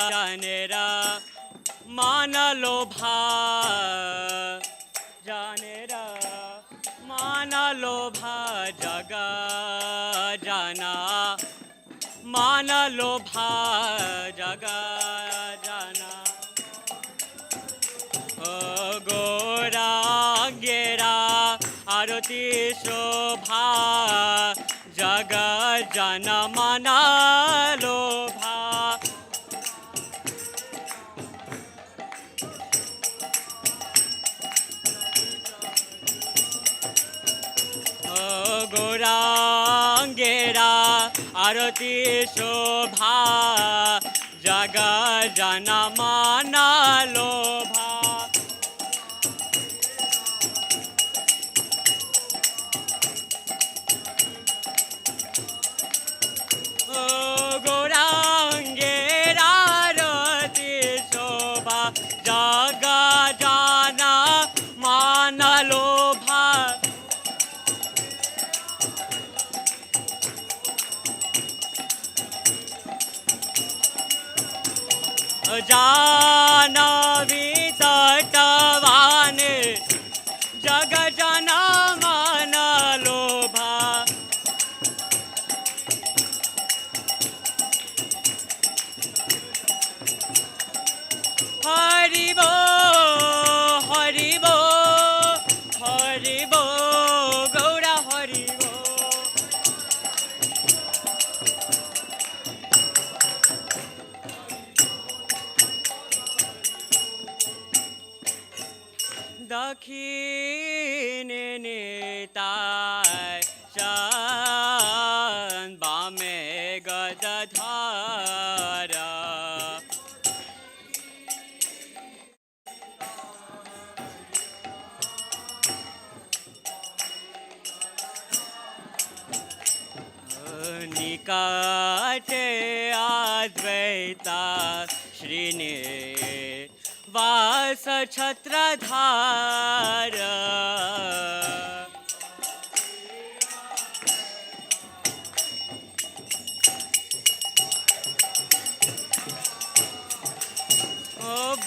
জানেরা মানালো জানেরা মানালো জাগা জানা মানালো জাগা জানা ও গোরা গেরা আরতি শোভা জাগা জানা মানালো গৌরাঙ্গেরা আরতি শোভা জাগা জানা মানালো গৌরাঙ্গেরা আরতি শোভা জাগা জানা মানালো জাহ্নবী তটবানে জগ জানা মানালো হরিব হরিব হরিব গৌরা হরিব দক্ষিণে নেতায় চাঁদ বামে গদাধারা निकटे अद्वैता श्रीने वास छत्रधार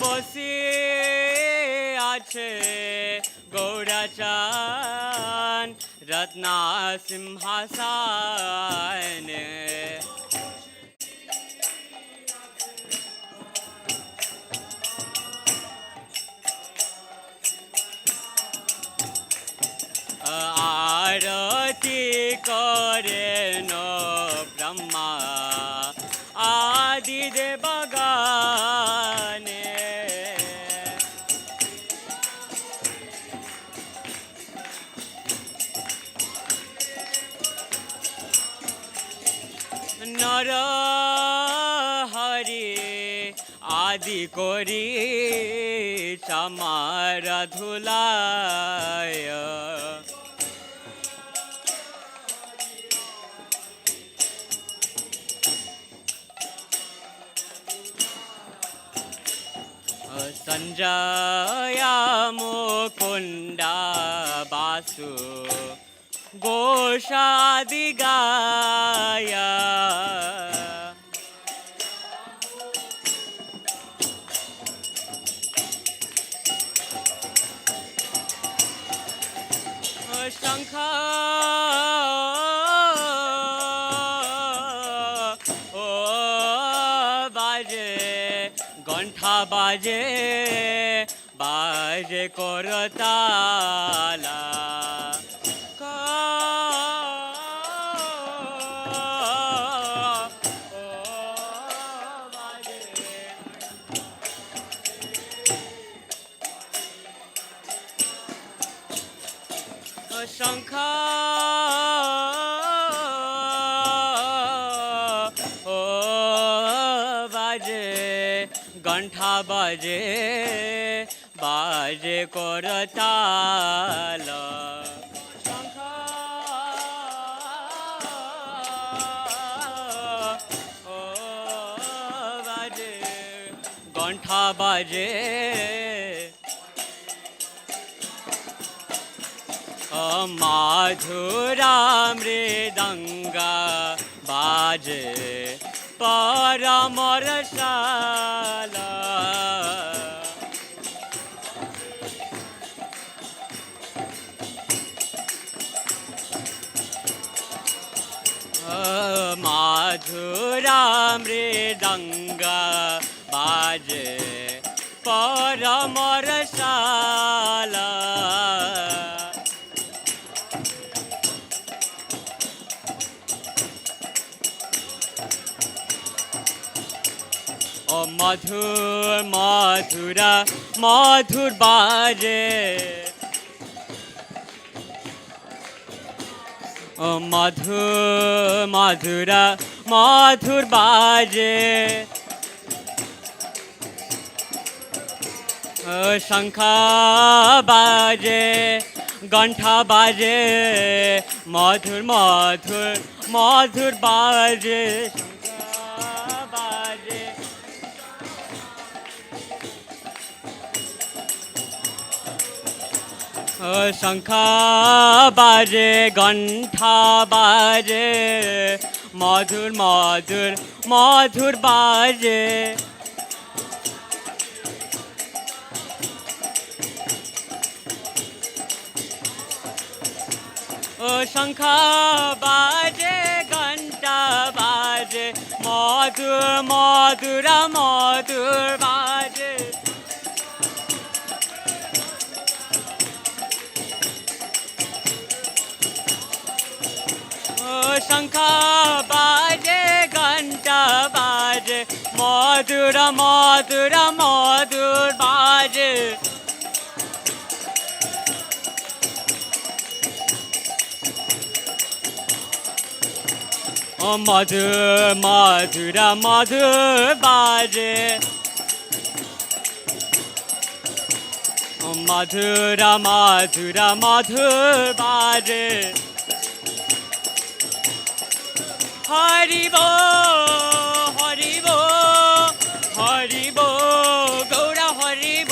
বসে আছে গৌরাচান রত্না সিংহাসন আরতি করেন ব্রহ্মা আদি দেবগণে নর হরি আদি করি চামার ধুলায় সঞ্জয় মুকুন্ডা বাসু গোষাদি গায়া শঙ্খ ও বাজে ঘণ্টা বাজে বাজে করতালা শঙ্খ ও বাজে ঘণ্টা বাজে বাজে করতাল শঙ্খ ও বাজে ঘণ্টা বাজে মাধুরা মৃদঙ্গ বাজে পরমরসালা মাধুরা মৃদঙ্গা বাজে পরমরসালা ও মধুর মধুরা মধুর বাজে ও মধুর মধুরা মধুর বাজে ও শঙ্খ বাজে ঘণ্টা বাজে মধুর মধুর মধুর বাজে শঙ্খ বাজে ঘণ্টা বাজে মধুর মধুর মধুর বাজে ও শঙ্খ বাজে ঘণ্টা বাজে মধুর মধুর মধুর বাজে শঙ্খ বাজে ঘণ্টা বাজে মধুর মধুর মধুর বাজে ও মধুর মধুর মধুর বাজে ও মধুর মধুর মধুর বাজে হরিব হরিব হরিব গৌরা হরিব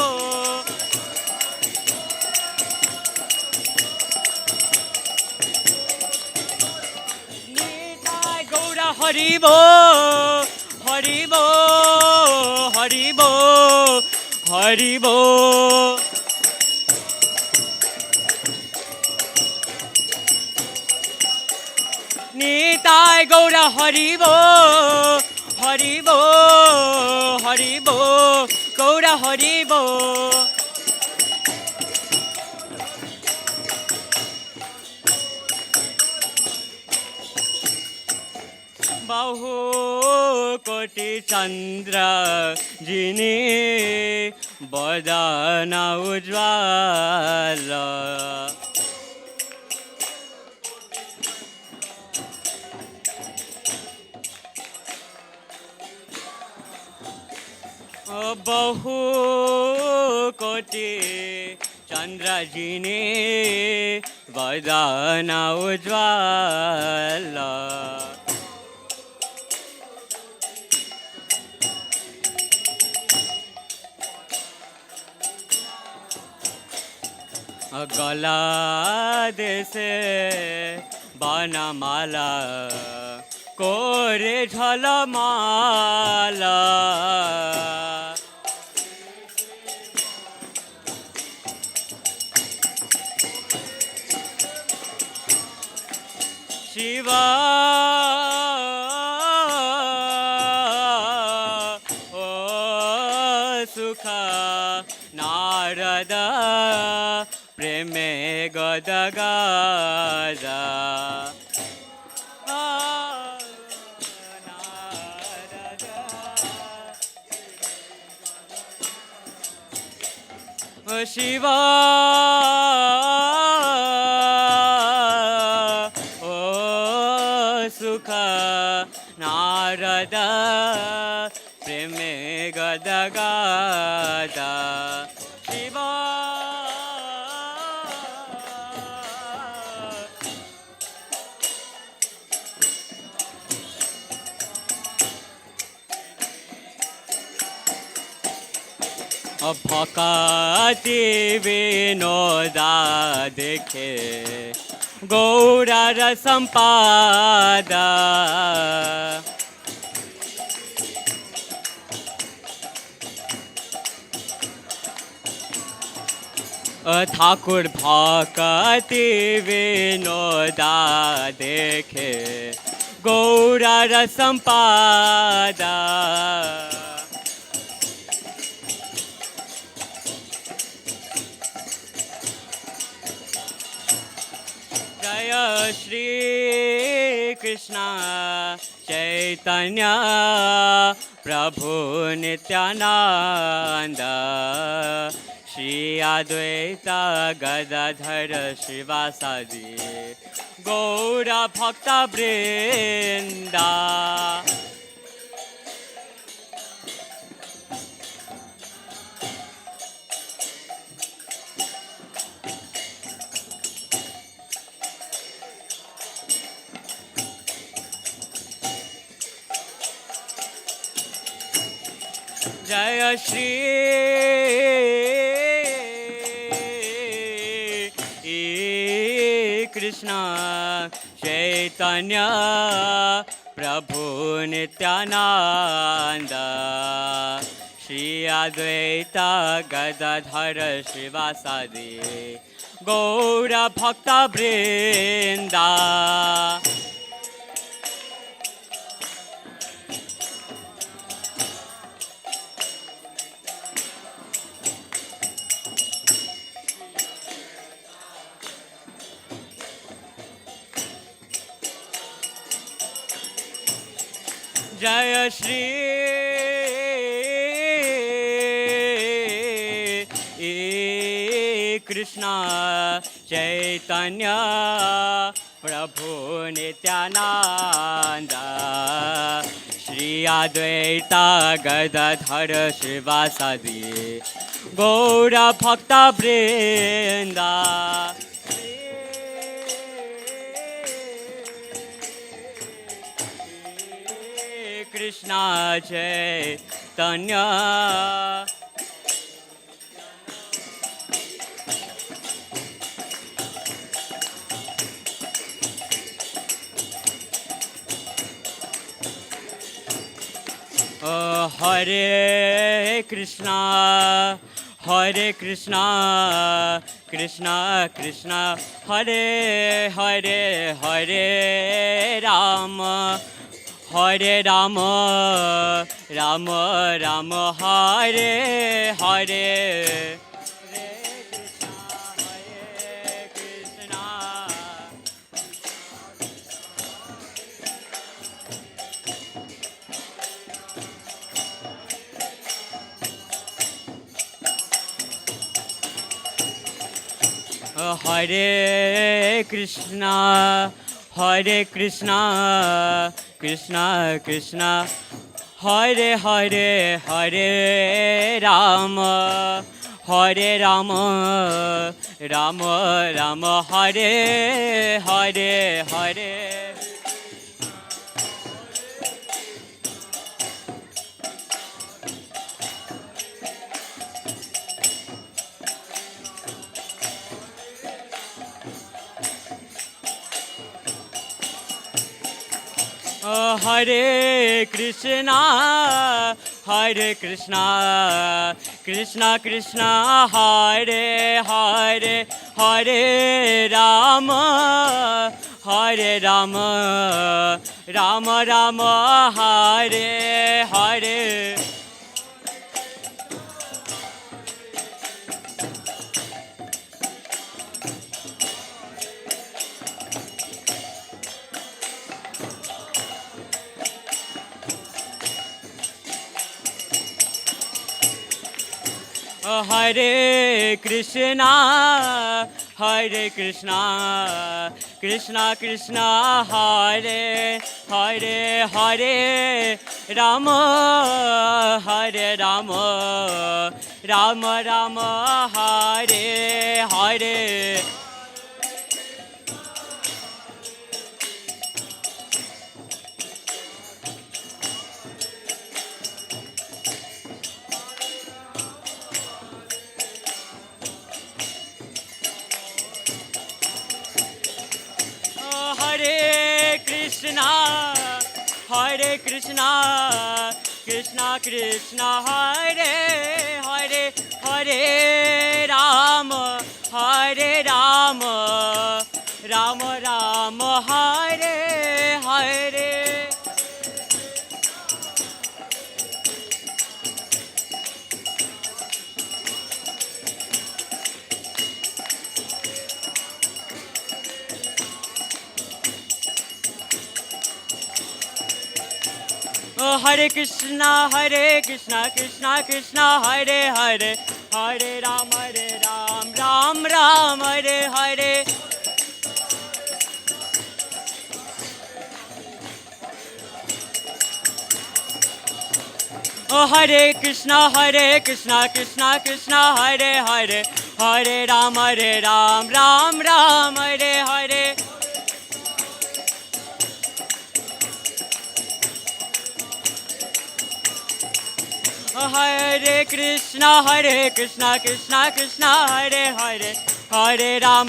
নিতাই গৌরা হরিব হরিব হরিব হরিব নিতাই গৌরা হরিব হরিব হরিব গৌরা হরিব বহু কোটি চন্দ্র যিনি বদন উজ্জ্বল বহু কোটি চন্দ্র যিনি বদন উজ্জ্বল গলা দেশে বনমালা করে ঝলমালা শিবা ও সুখ নারদ প্রেমে গদগাদা শিবা ও সুখ নারদ প্রেমে গদগাদা শিবা ভকাতি বিনোদা দেখে গৌরার সম্পাদা ठाकुर भक्ति विनोदा देखे गौर संपादा जय श्री कृष्ण चैतन्य प्रभु नित्यानंद श्री अद्वैत गदाधर श्रीवासादि गौर भक्त वृंदा जय श्री कृष्ण चैतन्य प्रभु नित्यानंद श्री अद्वैत गदाधर श्रीवासादि गौर भक्त वृंदा जय श्री कृष्ण चैतन्य प्रभु नित्यानंद श्री अद्वैत गदाधर श्रीवासादि गौर भक्त वृंदा कृष्ण चैतन्य हरे कृष्णा कृष्णा कृष्णा हरे हरे हरे राम हरे Ram Ram Ram Hare Hare Hare Krishna Krishna Krishna Hare Hare Hare Ram Ram Ram Hare Hare Hare Hare Krishna Krishna Krishna Hare Hare Hare Ram Ram Ram Hare Hare Hare Krishna Krishna Krishna Hare Hare Hare Ram Ram Ram Hare Hare Krishna Krishna Krishna Hare Hare Hare Ram Hare Rama, Rama Rama, Hare Hare. Hare Krishna, Krishna Krishna, Hare Hare, Hare Ram, Ram Ram, Hare Hare. Hare Krishna, Krishna Krishna, Hare Hare, Hare Ram, Ram Ram, Hare Hare. Hare Krishna, Krishna Krishna, Hare Hare, Hare Ram,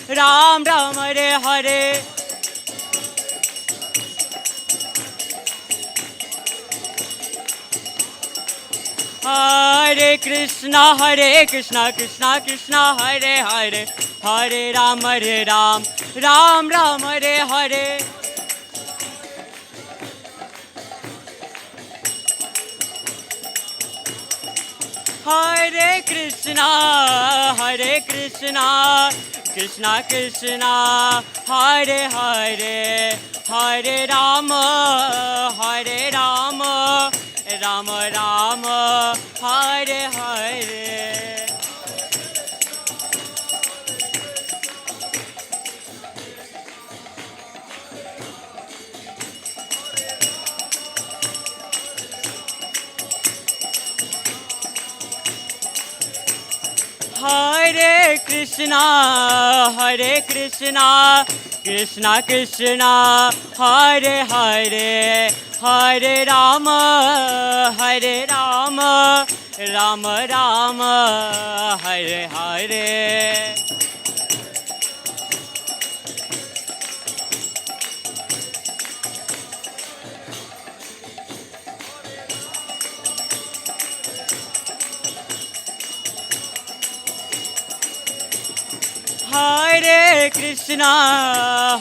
Ram Ram, Hare Hare. Hare Krishna, Krishna Krishna, Hare Hare, Hare Ram, Ram Ram, Hare Hare. Hare Krishna, Krishna Krishna, Hare Hare, Hare Rama, Rama Rama, Hare Hare. Hare Krishna, Krishna Krishna, Hare Hare, Hare Rama, Rama Rama, Hare Hare. Hare Krishna,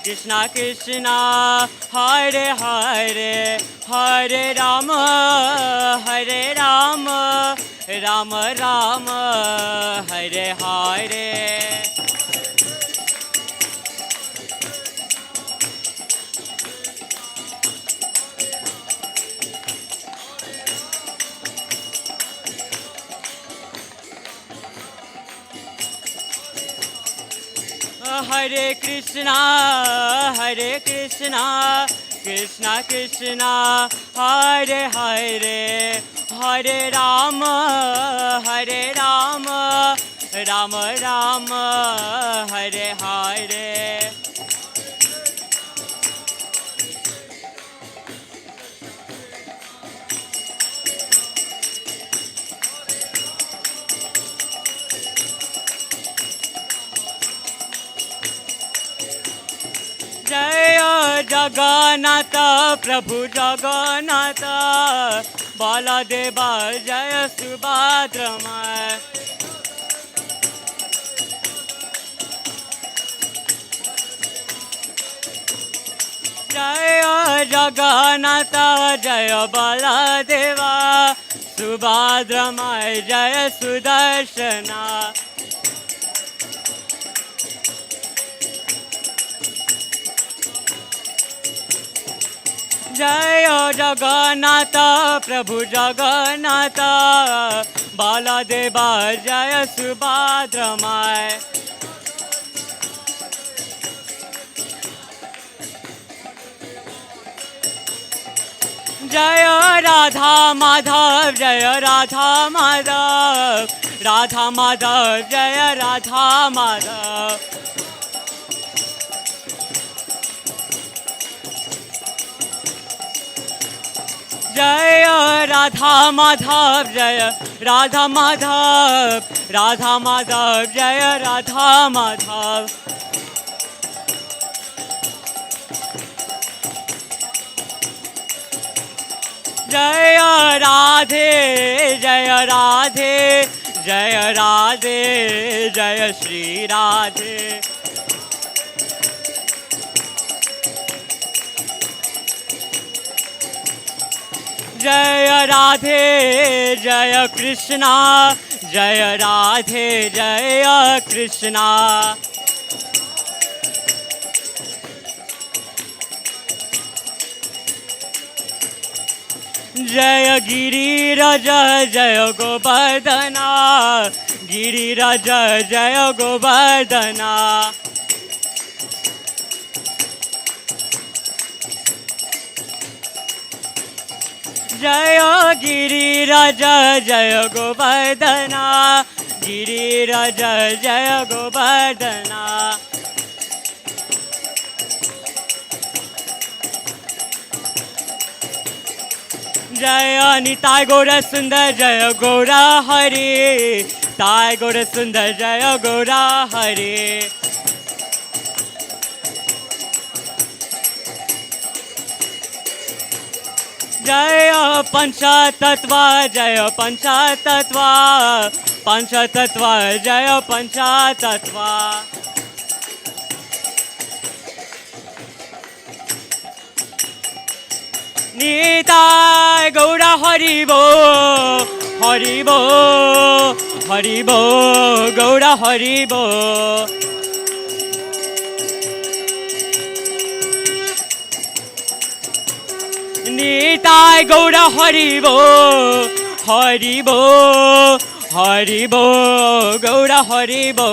Krishna Krishna, Hare Hare, Hare Rama, Rama Rama, Hare Hare. Hare Krishna, Krishna Krishna, Hare Hare, Hare Rama, Rama Rama, Hare Hare. जय जगन्नाथ प्रभु जगन्नाथ, बलदेव जय सुभद्रमय. जय जगन्नाथ जय बलदेव, सुभद्रमय जय सुदर्शना. जय जगन्नाथ प्रभु जगन्नाथ, बलदेव जय सुभद्रमय. जय राधा माधव जय राधा माधव, राधा माधव जय राधा माधव. जय राधा माधव जय राधा माधव, राधा माधव जय राधा माधव. जय राधे जय राधे जय श्री राधे जय राधे जय कृष्णा जय राधे जय कृष्णा जय गिरिराज जय गोवर्धना गिरिराज जय गोवर्धना जय गिरिराज जय गोवर्धना गिरिराज जय गोवर्धना जय निताय गौर सुंदर जय गौरा हरे ताय गौर सुंदर जय गौरा हरे जय पंचतत्व जय पंचतत्व पंचतत्व जय पंचतत्व निताय गौरा हरिबो हरिबो हरिबो गौरा हरिबो निताय गौरा हरिबो हरिबो हरिबो गौरा हरिबो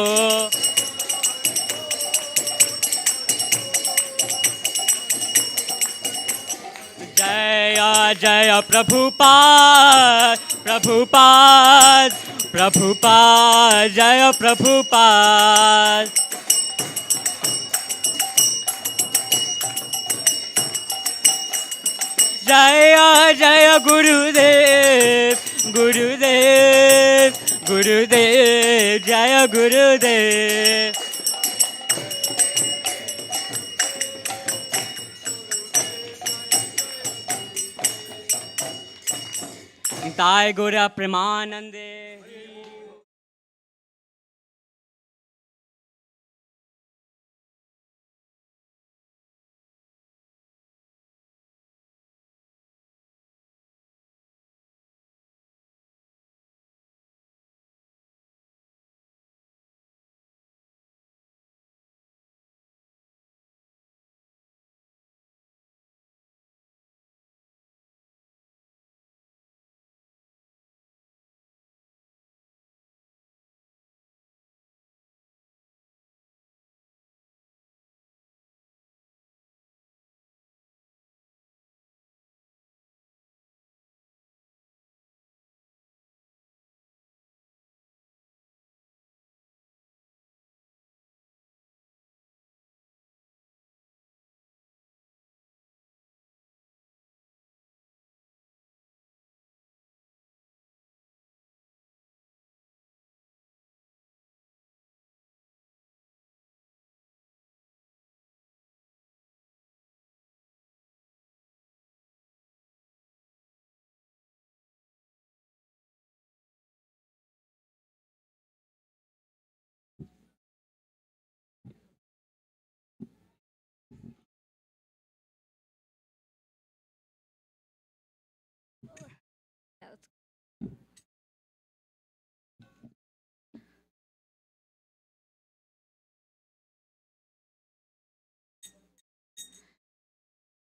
जय जय प्रभुपाद प्रभुपाद प्रभुपाद जय प्रभुपाद जय जय गुरुदेव गुरुदेव गुरुदेव जय गुरुदेव ताय गौरा प्रेमानंदे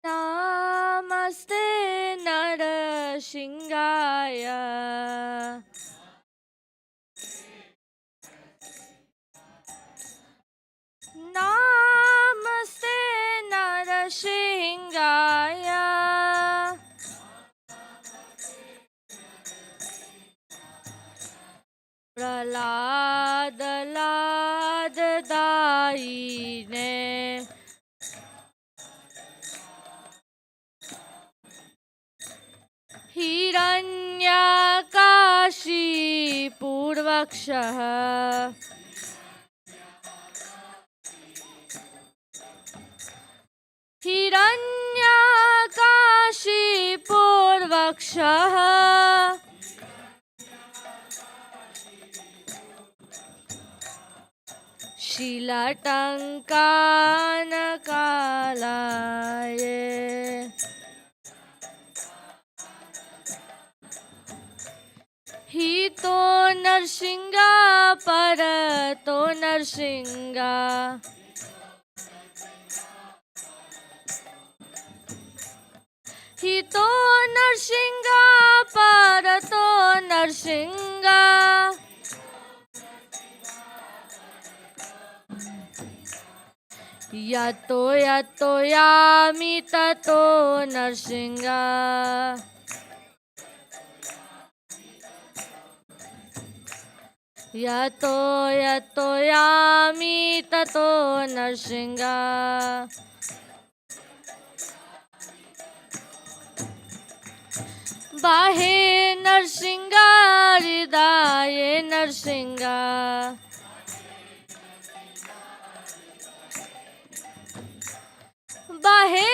नमस्ते नरसिंहाय नमस्ते नरसिंहाय प्रहलाद लाददायिने हिरण्यकाशीपूर्वक्षः हिरण्यकाशीपूर्वक्षः नीलटङ्कानकालाय हि तो नरसिंह पर तो नरसिंह हि तो नरसिंह पर तो नरसिंह यतो यतो यामि ततो नरसिंह यतो यतो यामि ततो नरसिंह बाहे नरसिंह हृदय नरसिंह बाहे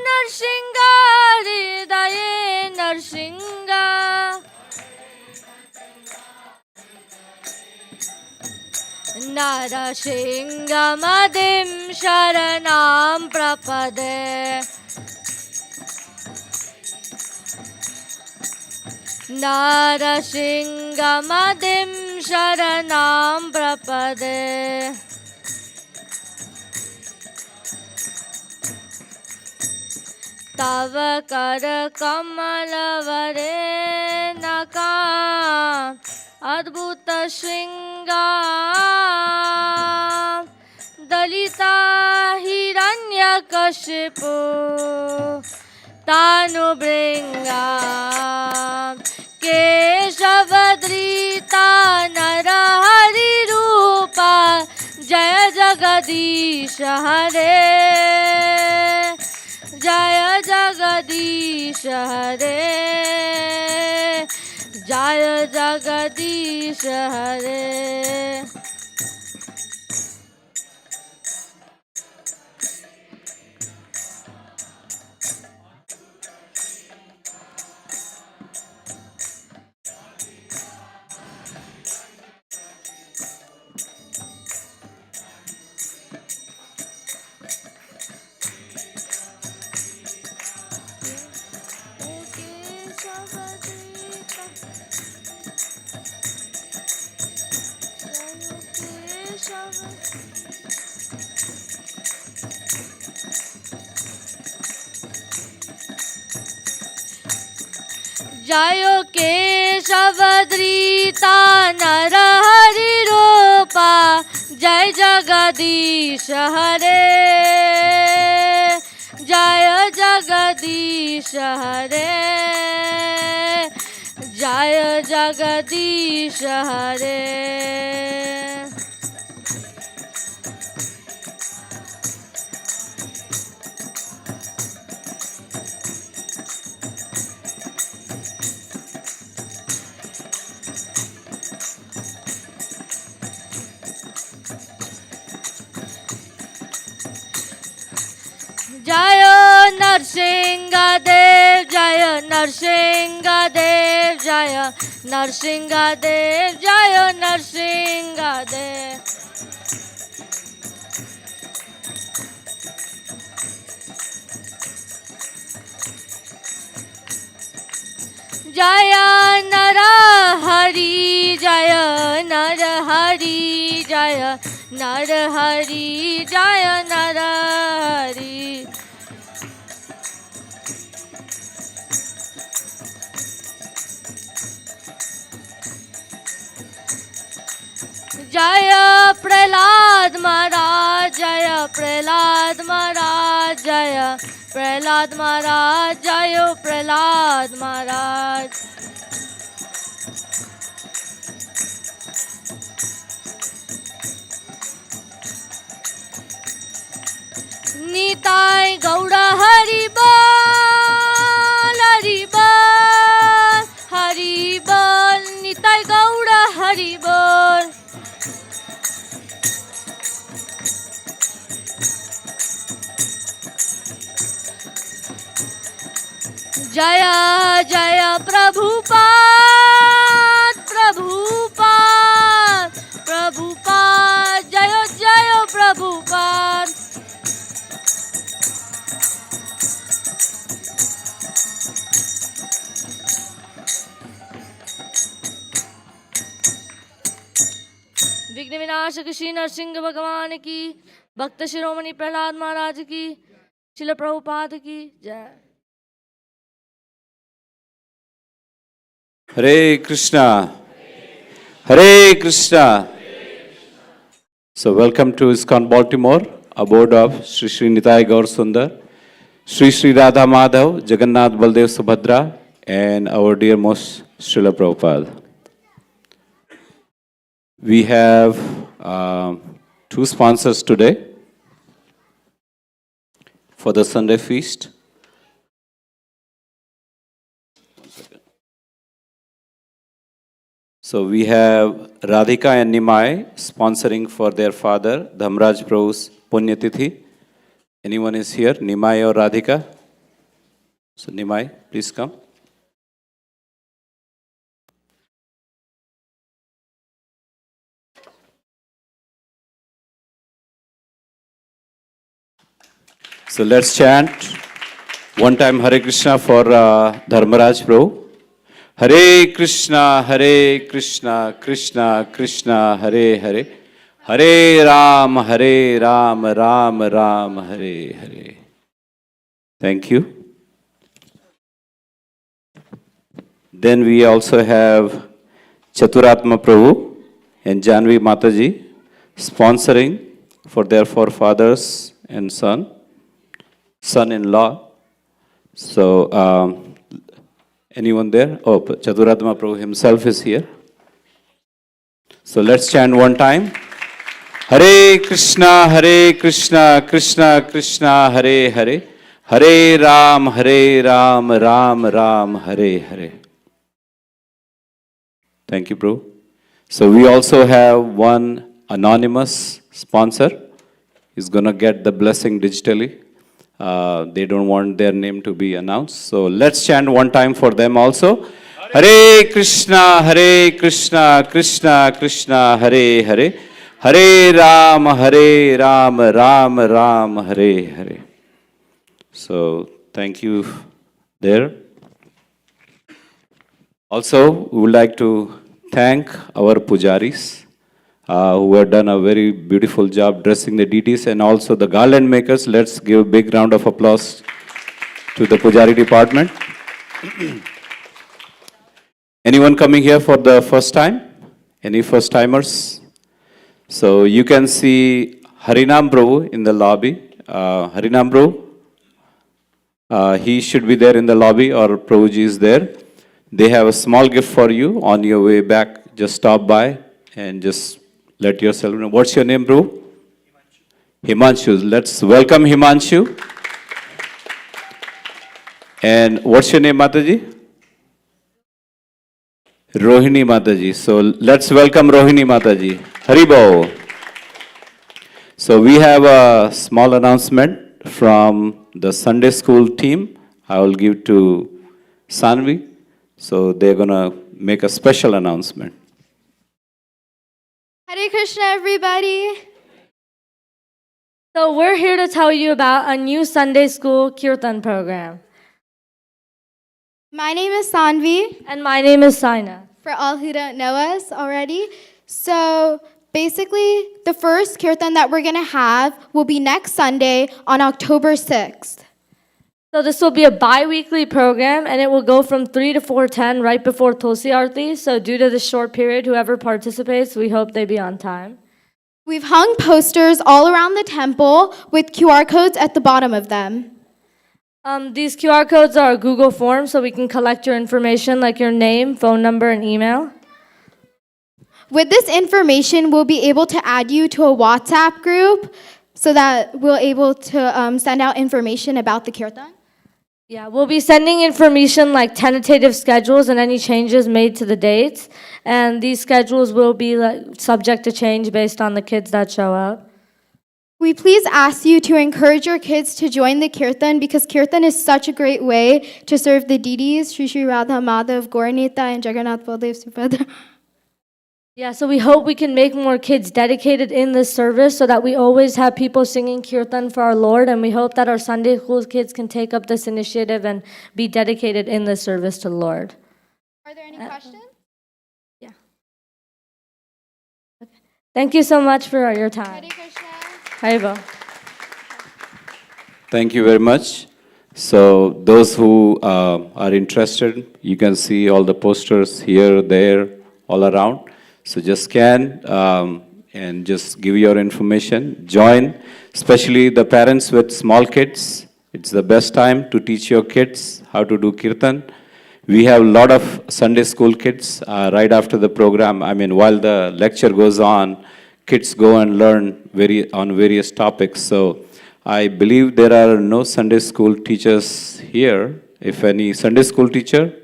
नरसिंह हृदय नरसिंह नरसिंहमदिं शरणं प्रपदे नरसिंहमदिं शरणं प्रपदे तव कर कमलवरे नका अद्भुत श्रृंगार दलिता हिरण्यकशिपु तानुभृंगा केशवधृता नरहरि रूपा जय जगदीश हरे जय जगदीश हरे जय जगदीश हरे जय केशवधृता नरहरि रूपा जय जगदीश हरे जय जगदीश हरे जय जगदीश हरे जय नरसिंह देव जय नरसिंह देव जय नरसिंह देव जय नरसिंह देव जय नरहरि जय नरहरि जय नरहरि जय नरहरि जय प्रहलाद महाराज जय प्रहलाद महाराज जय प्रहलाद महाराज जय प्रहलाद महाराज निताय गौड़ हरि बोल हरि बोल हरि बोल निताय गौड़ हरि बोल जय जय प्रभुपाद प्रभुपाद प्रभुपाद जय जय प्रभु नाशक श्री नरसिंह भगवान की, भक्त शिरोमणि प्रहलाद महाराज की, शिल प्रभुपाद की जय। Hare Krishna. Hare Krishna. So welcome to ISKCON Baltimore, aboard of Sri Sri Nitai Gaur Sundar, Sri Sri Radha Madhav, Jagannath Baldev Subhadra, and our dear most Srila Prabhupada. We have two sponsors today for the Sunday feast. So we have Radhika and Nimai sponsoring for their father, Dhamraj Prabhu's Punyatithi. Anyone is here? Nimai or Radhika? So Nimai, please come. So let's chant one time Hare Krishna for Dharmaraj Prabhu. Hare Krishna, Krishna Krishna, Hare Hare. Hare Ram, Ram Ram, Hare Hare. Thank you. Then we also have Chaturatma Prabhu and Janvi Mataji sponsoring for their forefathers and son-in-law. So, anyone there? Oh, Chaturatma Prabhu himself is here. So let's chant one time. Hare Krishna, Krishna Krishna, Hare Hare. Hare Ram, Ram Ram, Hare Hare. Thank you, Prabhu. So we also have one anonymous sponsor. He's going to get the blessing digitally. They don't want their name to be announced. So let's chant one time for them also. Hare Krishna, Krishna Krishna, Hare Hare. Hare Ram, Ram Ram, Hare Hare. So thank you there. Also, we would like to thank our pujaris who have done a very beautiful job dressing the deities, and also the garland makers. Let's give a big round of applause to the pujari department. Anyone coming here for the first time? Any first timers? So you can see Harinam Prabhu in the lobby. Harinam Prabhu, he should be there in the lobby, or Prabhuji is there. They have a small gift for you on your way back. Just stop by and just let yourself know. What's your name, bro? Himanshu. Let's welcome Himanshu. And what's your name, Mataji? Rohini Mataji. So let's welcome Rohini Mataji. Haribo. So we have a small announcement from the Sunday school team. I will give to Sanvi. So they're going to make a special announcement. Hare Krishna, everybody. So we're here to tell you about a new Sunday school Kirtan program. My name is Sanvi, And my name is Saina. for all who don't know us already. So basically, the first kirtan that we're going to have will be next Sunday on October 6th. So this will be a bi-weekly program, and it will go from 3 to 4:10 right before Tulsi Aarti. So due to the short period, whoever participates, we hope they be on time. We've hung posters all around the temple with QR codes at the bottom of them. These QR codes are a Google form, so we can collect your information like your name, phone number, and email. With this information, we'll be able to add you to a WhatsApp group so that we'll able to send out information about the kirtan. Yeah, we'll be sending information like tentative schedules and any changes made to the dates. And these schedules will be subject to change based on the kids that show up. We please ask you to encourage your kids to join the kirtan, because kirtan is such a great way to serve the deities, Sri Sri Radha Madhav, Gaura-Nita, and Jagannath Baldev Subhadra. Yeah, so we hope we can make more kids dedicated in this service so that we always have people singing kirtan for our Lord, and we hope that our Sunday school kids can take up this initiative and be dedicated in this service to the Lord. Are there any questions? Yeah. Thank you so much for your time. Haribo. Thank you very much. So those who are interested, you can see all the posters here, there, all around. So just scan and just give your information. Join, especially the parents with small kids. It's the best time to teach your kids how to do kirtan. We have a lot of Sunday school kids right after the program. I mean, while the lecture goes on, kids go and learn on various topics. So I believe there are no Sunday school teachers here. If any Sunday school teacher,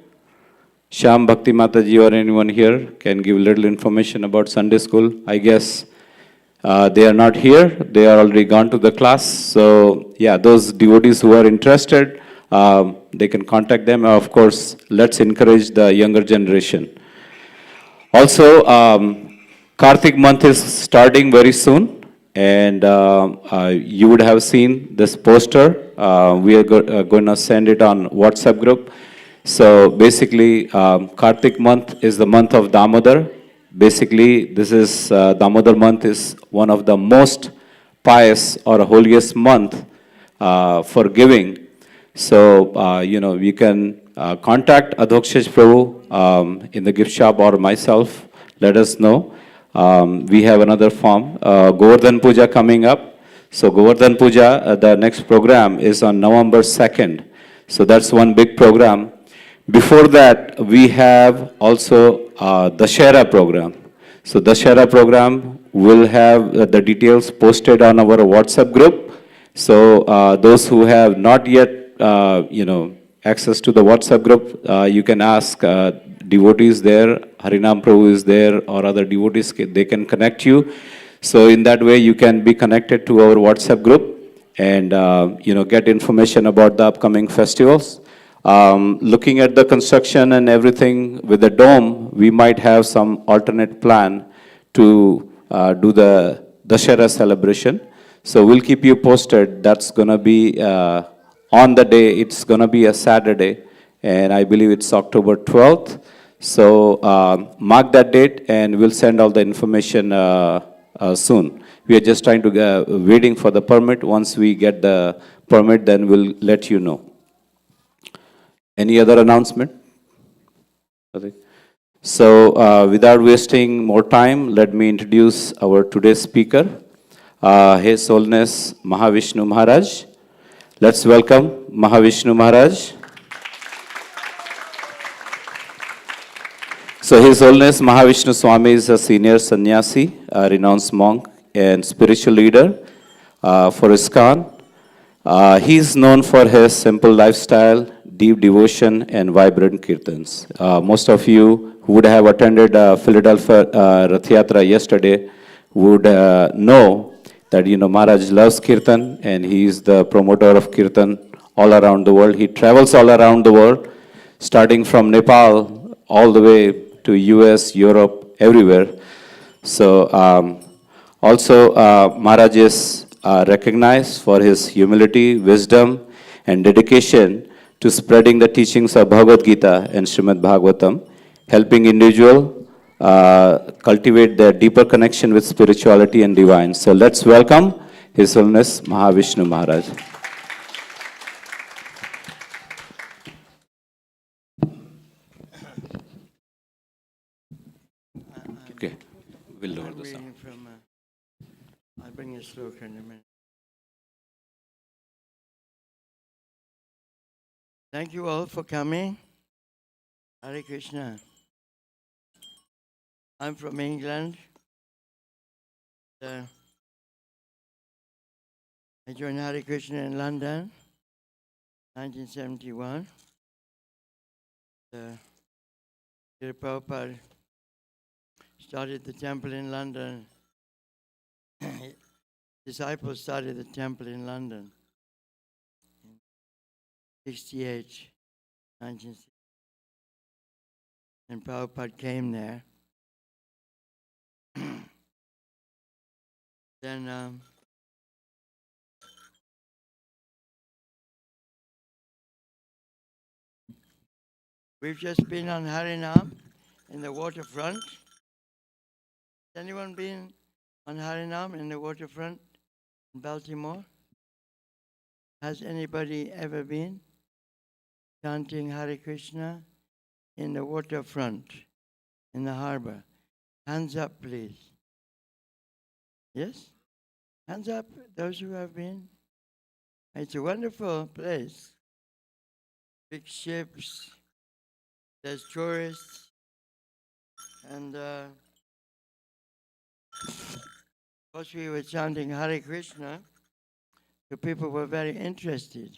Sham Bhakti Mataji or anyone here can give little information about Sunday school. I guess they are not here. They are already gone to the class. So yeah, those devotees who are interested, they can contact them. Of course, let's encourage the younger generation. Also, Kartik month is starting very soon, and you would have seen this poster. We are going to send it on WhatsApp group. So basically, Kartik month is the month of Damodar. Basically, this is Damodar month is one of the most pious or holiest month for giving. So, you can contact Adhokshesh Prabhu in the gift shop or myself. Let us know. We have another form. Govardhan Puja coming up. So, Govardhan Puja, the next program is on November 2nd. So, that's one big program. Before that, we have also Dashera program. So, Dashera program will have the details posted on our WhatsApp group. So, those who have not yet access to the WhatsApp group, you can ask devotees there, Harinam Prabhu is there, or other devotees, they can connect you. So in that way, you can be connected to our WhatsApp group and, get information about the upcoming festivals. Looking at the construction and everything with the dome, we might have some alternate plan to do the Dashera celebration. So we'll keep you posted. That's going to be on the day. It's going to be a Saturday, and I believe it's October 12th. So mark that date, and we'll send all the information soon. We are just trying to waiting for the permit. Once we get the permit, then we'll let you know. Any other announcement? So without wasting more time, let me introduce our today's speaker, His Holiness Mahavishnu Maharaj. Let's welcome Mahavishnu Maharaj. So His Holiness Mahavishnu Swami is a senior sannyasi, a renounced monk and spiritual leader for ISKCON. He is known for his simple lifestyle, deep devotion, and vibrant kirtans. Most of you who would have attended Philadelphia Rath Yatra yesterday would know that Maharaj loves kirtan, and he is the promoter of kirtan all around the world. He travels all around the world, starting from Nepal all the way to US, Europe, everywhere. So also Maharaj is recognized for his humility, wisdom, and dedication to spreading the teachings of Bhagavad Gita and Srimad Bhagavatam, helping individual cultivate their deeper connection with spirituality and divine. So let's welcome His Holiness Mahavishnu Maharaj. Okay, we'll lower the sound. I'll bring a sloka in a minute. Thank you all for coming. Hare Krishna. I'm from England. I joined Hare Krishna in London, 1971. Srila Prabhupada started the temple in London. Disciples started the temple in London in 1968. And Prabhupada came there. Then we've just been on Harinam in the waterfront. Has anyone been on Harinam in the waterfront in Baltimore? Has anybody ever been chanting Hare Krishna in the waterfront in the harbor? Hands up, please. Yes? Hands up, those who have been. It's a wonderful place. Big ships, there's tourists, and of course we were chanting Hare Krishna, so people were very interested.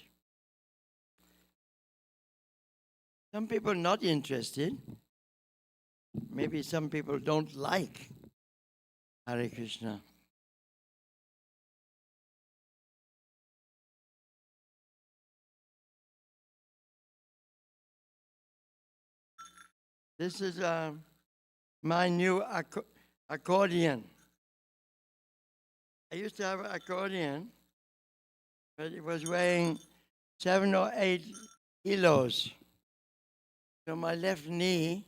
Some people not interested. Maybe some people don't like Hare Krishna. This is my new accordion. I used to have an accordion, but it was weighing 7 or 8 kilos. So my left knee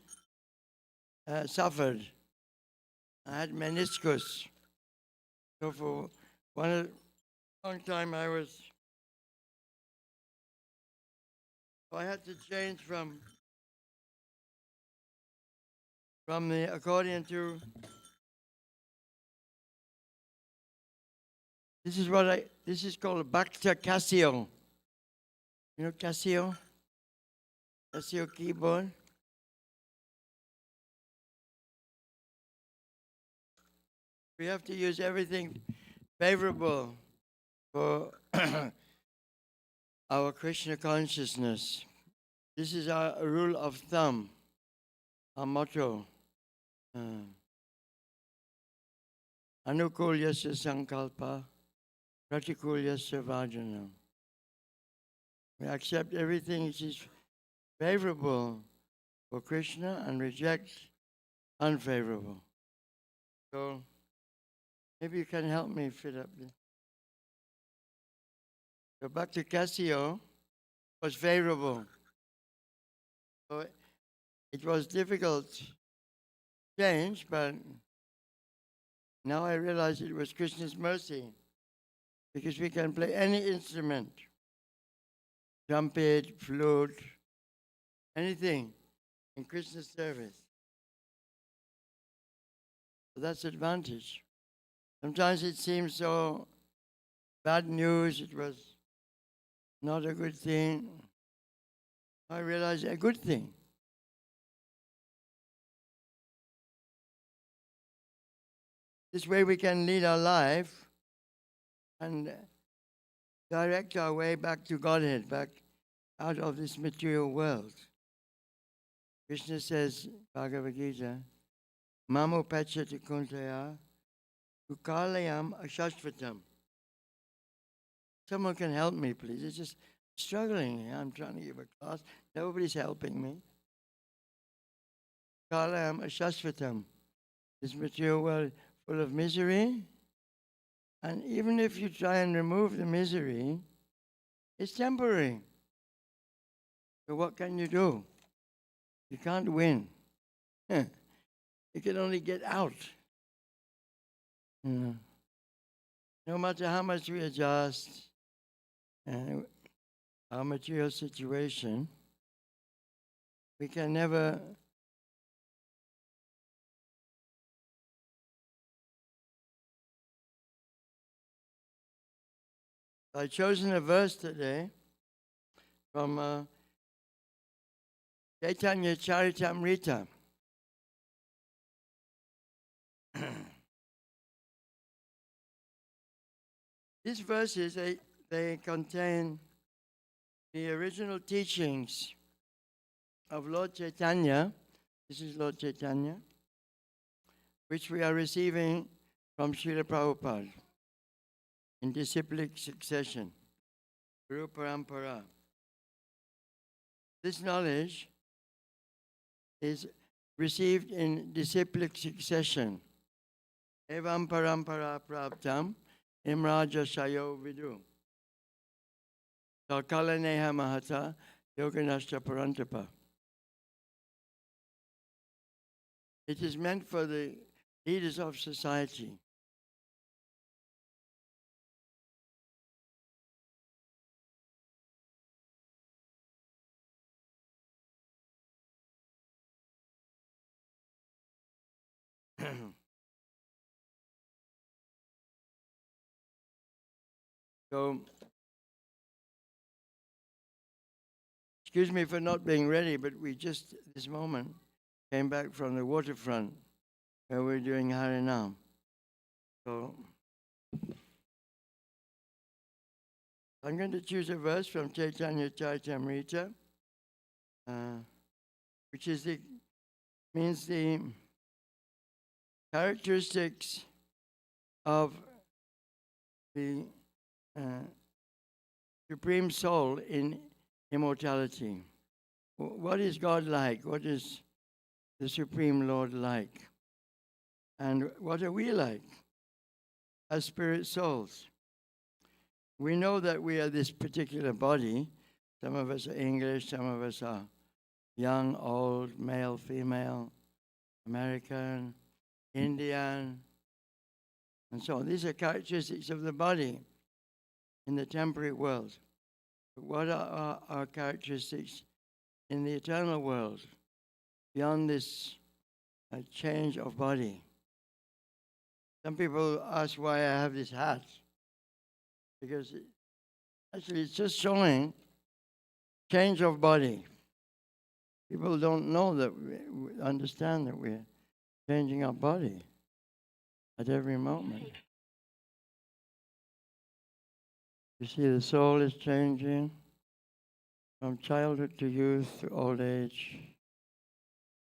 suffered. I had meniscus. So for one long time I had to change from the accordion to this is called a Bhakta Casio. You know Casio? Casio keyboard. We have to use everything favorable for our Krishna consciousness. This is our rule of thumb, our motto. Anukulyasya sankalpa, pratikulyasya vajana. We accept everything which is favorable for Krishna and reject unfavorable. So maybe you can help me fit up this. So Bhakti Casio was favorable. So it was difficult to change, but now I realize it was Krishna's mercy, because we can play any instrument, trumpet, flute, anything in Krishna's service. So that's advantage. Sometimes it seems so bad news, it was not a good thing. I realize a good thing. This way we can lead our life and direct our way back to Godhead, back out of this material world. Krishna says, Bhagavad Gita, Mamo Pachati Kuntaya, Ukalayam Ashashvatam. Someone can help me, please. It's just struggling. I'm trying to give a class. Nobody's helping me. Kalayam Ashashvatam. This material world full of misery. And even if you try and remove the misery, it's temporary. So what can you do? You can't win. You can only get out. No matter how much we adjust our material situation, we can never I've chosen a verse today from Chaitanya Charitamrita. These verses, they contain the original teachings of Lord Chaitanya. This is Lord Chaitanya, which we are receiving from Srila Prabhupada in disciplic succession, Guru Parampara. This knowledge is received in disciplic succession. Evam Parampara Praptam Imraja Shayo Vidu. Sakala Neha Mahata Yoganashta Parantapa. It is meant for the leaders of society So, excuse me for not being ready, but we just this moment came back from the waterfront where we're doing Harinam. So, I'm going to choose a verse from Chaitanya Charitamrita, which means the characteristics of the Supreme Soul in immortality. What is God like? What is the Supreme Lord like? And what are we like as spirit souls? We know that we are this particular body. Some of us are English, some of us are young, old, male, female, American, Indian, and so on. These are characteristics of the body in the temporary world. But what are our characteristics in the eternal world beyond this change of body? Some people ask why I have this hat, because actually it's just showing change of body. People don't know that we understand that we're changing our body at every moment. You see, the soul is changing from childhood to youth to old age.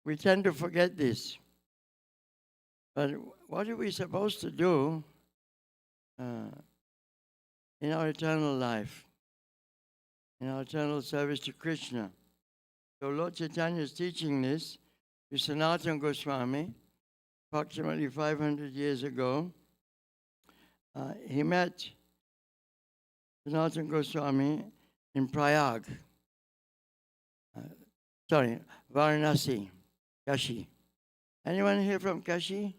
We tend to forget this. But what are we supposed to do in our eternal life, in our eternal service to Krishna? So Lord Chaitanya is teaching this to Sanatana Goswami approximately 500 years ago. He met Sanatana Goswami in Prayag, Varanasi, Kashi. Anyone here from Kashi?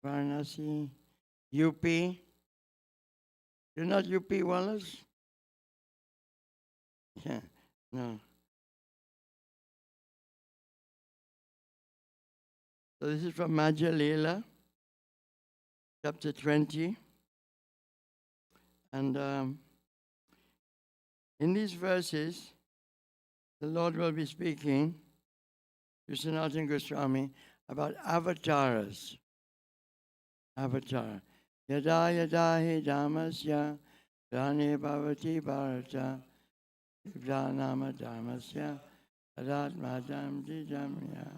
Varanasi, UP? You're not UP Wallace? Yeah, no. So this is from Madhya Leela, chapter 20. And in these verses, the Lord will be speaking to Sanatana Goswami about avatars. Avatar. Yada yada hi dhamasya rani bhavati bharata yudhanama dhamasya adatmadam didamya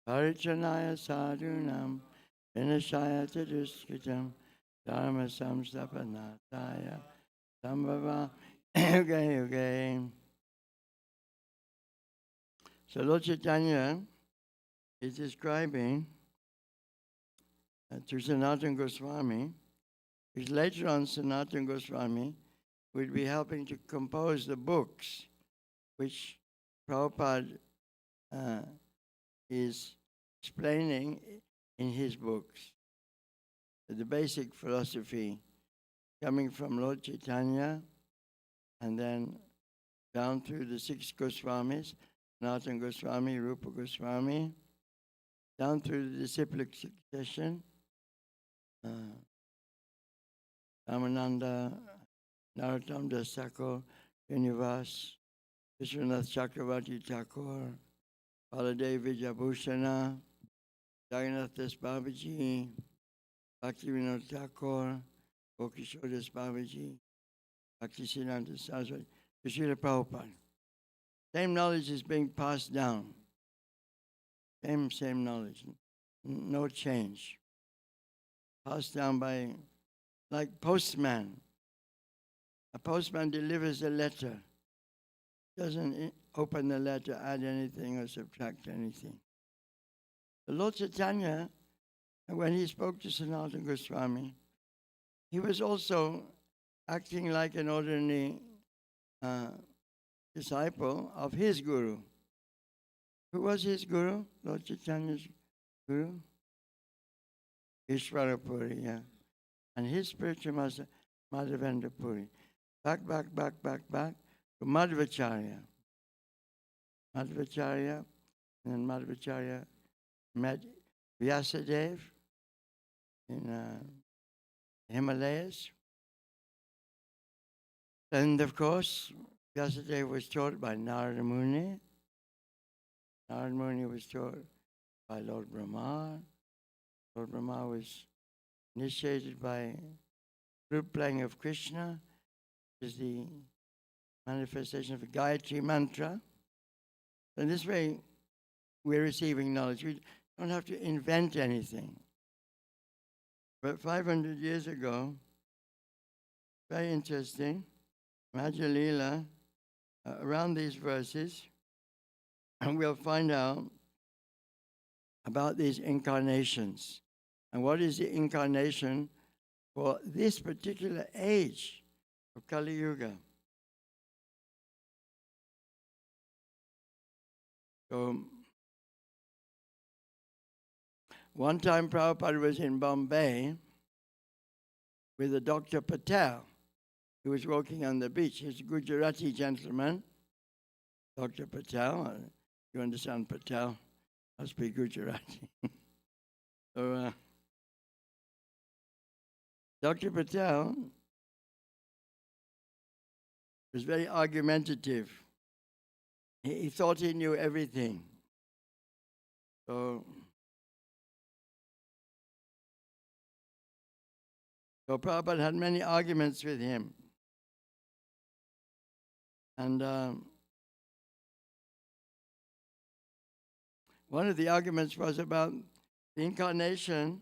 parichanaya sadhunam vinashaya taduskitam dharma samstapanataya sambhava yuga yuga. So Lord Chaitanya is describing to Sanatana Goswami, because later on Sanatana Goswami would be helping to compose the books which Prabhupada is explaining in his books. The basic philosophy coming from Lord Chaitanya and then down through the six Goswamis, Sanatana Goswami, Rupa Goswami, down through the disciplic succession, Ramananda, Narottam Das Thakur, Srinivas, Vishwanath Chakravarti Thakur, Baladev Vijayabhushana, Jagannath Das Babaji, Bhaktivinoda Thakur, Gokishore Das Babaji, Bhaktisiddhanta Saraswati, Srila Prabhupada. Same knowledge is being passed down. Same knowledge. No change. Passed down by, like postman. A postman delivers a letter. Doesn't open the letter, add anything or subtract anything. The Lord Chaitanya, when he spoke to Sanatana Goswami, he was also acting like an ordinary disciple of his guru. Who was his guru? Lord Chaitanya's guru? Ishvara Puri, yeah. And his spiritual master, Madhavendra Puri. Back to Madhvacharya. Madhvacharya, and then Madhvacharya met Vyasadeva in Himalayas. And of course, Vyasadeva was taught by Narada Muni. Narada Muni was taught by Lord Brahma. Lord Brahma was initiated by flute playing of Krishna, which is the manifestation of the Gayatri mantra. In this way, we're receiving knowledge. We don't have to invent anything. But 500 years ago, very interesting, Madhya Lila, around these verses, and we'll find out about these incarnations. And what is the incarnation for this particular age of Kali Yuga? So, one time Prabhupada was in Bombay with a Dr. Patel, who was walking on the beach. He's a Gujarati gentleman, Dr. Patel. You understand Patel? Must be Gujarati. So, Dr. Patel was very argumentative. He thought he knew everything. So Prabhupada had many arguments with him. And one of the arguments was about the incarnation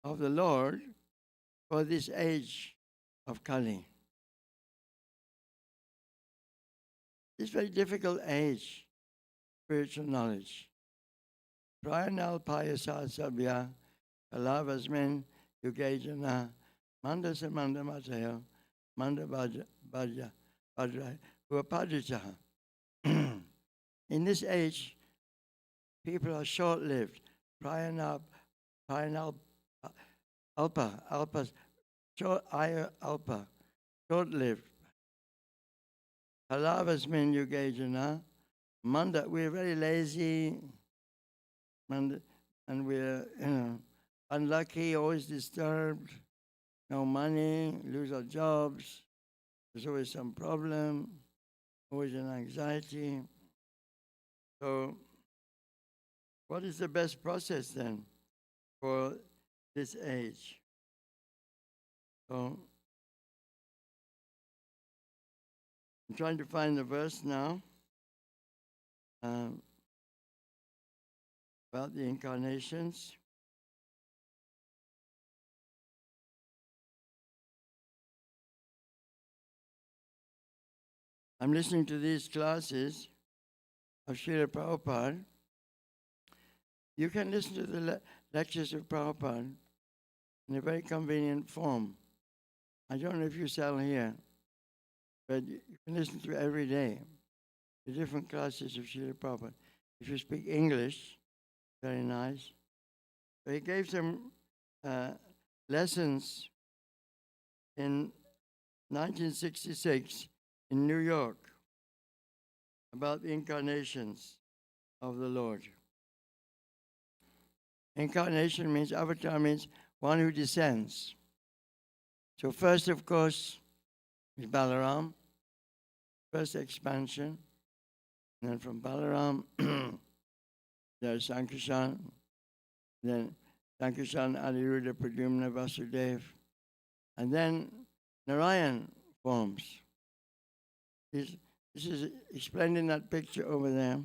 of the Lord for this age of Kali. This very difficult age, spiritual knowledge. Prayanal payasa sabya kalavasmin yugejana manda samanda matayo manda bhaja bhadra huapadrichaha. In this age, people are short-lived. Prayanal alpa, short-lived. Halavasmin yugejana manda, we're very lazy, and we're unlucky, always disturbed, no money, lose our jobs, there's always some problem, always an anxiety. So what is the best process then for this age? So I'm trying to find the verse now about the incarnations. I'm listening to these classes of Srila Prabhupada. You can listen to the lectures of Prabhupada in a very convenient form. I don't know if you sell here, but you can listen to it every day, the different classes of Srila Prabhupada. If you speak English, very nice. So he gave some lessons in 1966 in New York about the incarnations of the Lord. Incarnation means, avatar means one who descends. So first, of course, is Balaram, first expansion. And then from Balaram, there's Sankirtan, then Sankirtan, Aniruddha, Pradyumna, Vasudeva, and then Narayan forms. This is explained in that picture over there.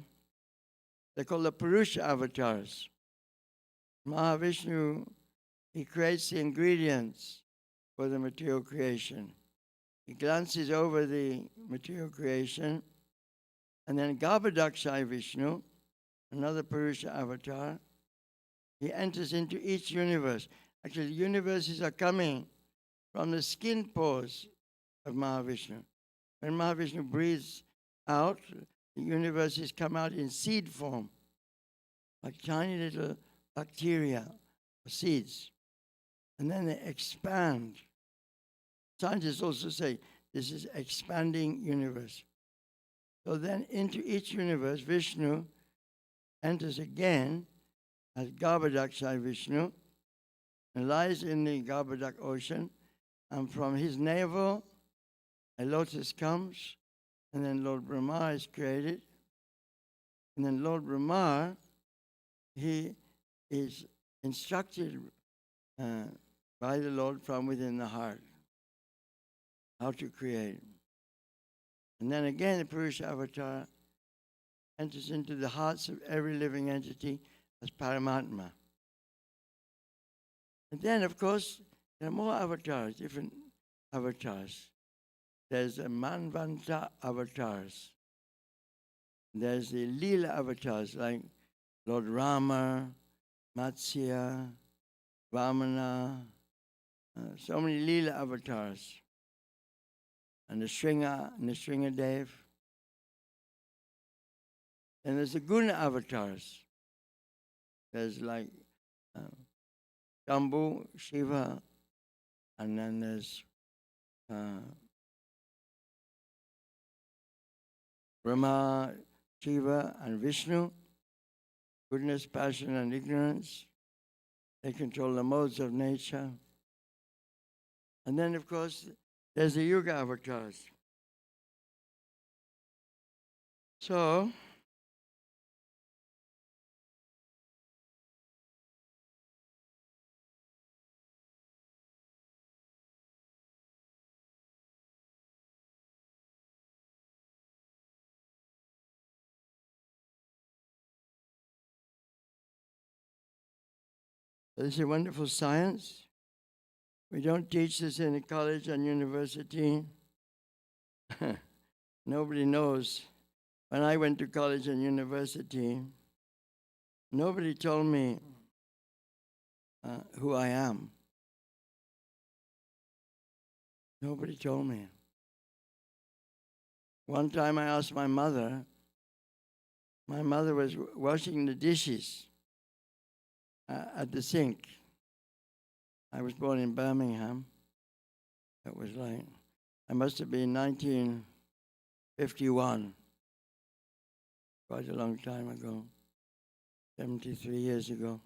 They're called the Purusha avatars. Mahavishnu, he creates the ingredients for the material creation. He glances over the material creation, and then Garbhodakshaya Vishnu, another Purusha avatar, he enters into each universe. Actually, the universes are coming from the skin pores of Mahavishnu. When Mahavishnu breathes out, the universes come out in seed form, like tiny little bacteria or seeds. And then they expand. Scientists also say this is expanding universe. So then into each universe, Vishnu enters again as Garbhodak Sai Vishnu, and lies in the Garbhodak ocean, and from his navel a lotus comes, and then Lord Brahma is created, and then Lord Brahma, he is instructed by the Lord from within the heart how to create. And then again, the Purusha avatar enters into the hearts of every living entity as Paramatma. And then, of course, there are more avatars, different avatars. There's a Manvanta avatars. There's the Leela avatars like Lord Rama, Matsya, Vamana, so many Leela avatars. And the Nrsinga Dev. And there's the Guna avatars. There's like Shambhu, Shiva, and then there's Brahma, Shiva, and Vishnu. Goodness, passion, and ignorance. They control the modes of nature. And then, of course, there's the Yuga avatars. So, this is a wonderful science. We don't teach this in a college and university. Nobody knows. When I went to college and university, nobody told me who I am. Nobody told me. One time I asked my mother was washing the dishes at the sink. I was born in Birmingham. It was like, I must have been 1951. Quite a long time ago, 73 years ago.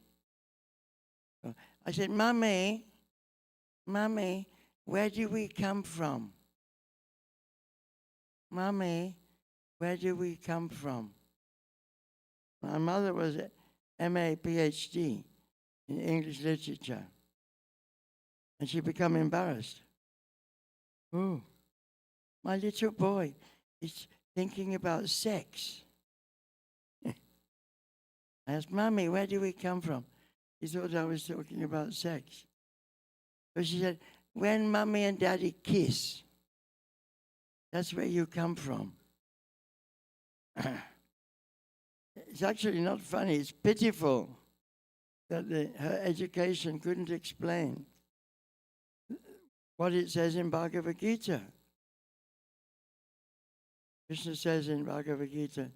So I said, Mommy, where do we come from? Mommy, where do we come from? My mother was MA, PhD in English literature. And she became embarrassed. Oh, my little boy is thinking about sex. I asked, Mommy, where do we come from? She thought I was talking about sex. But she said, when Mommy and Daddy kiss, that's where you come from. It's actually not funny, it's pitiful that her education couldn't explain what it says in Bhagavad Gita. Krishna says in Bhagavad Gita,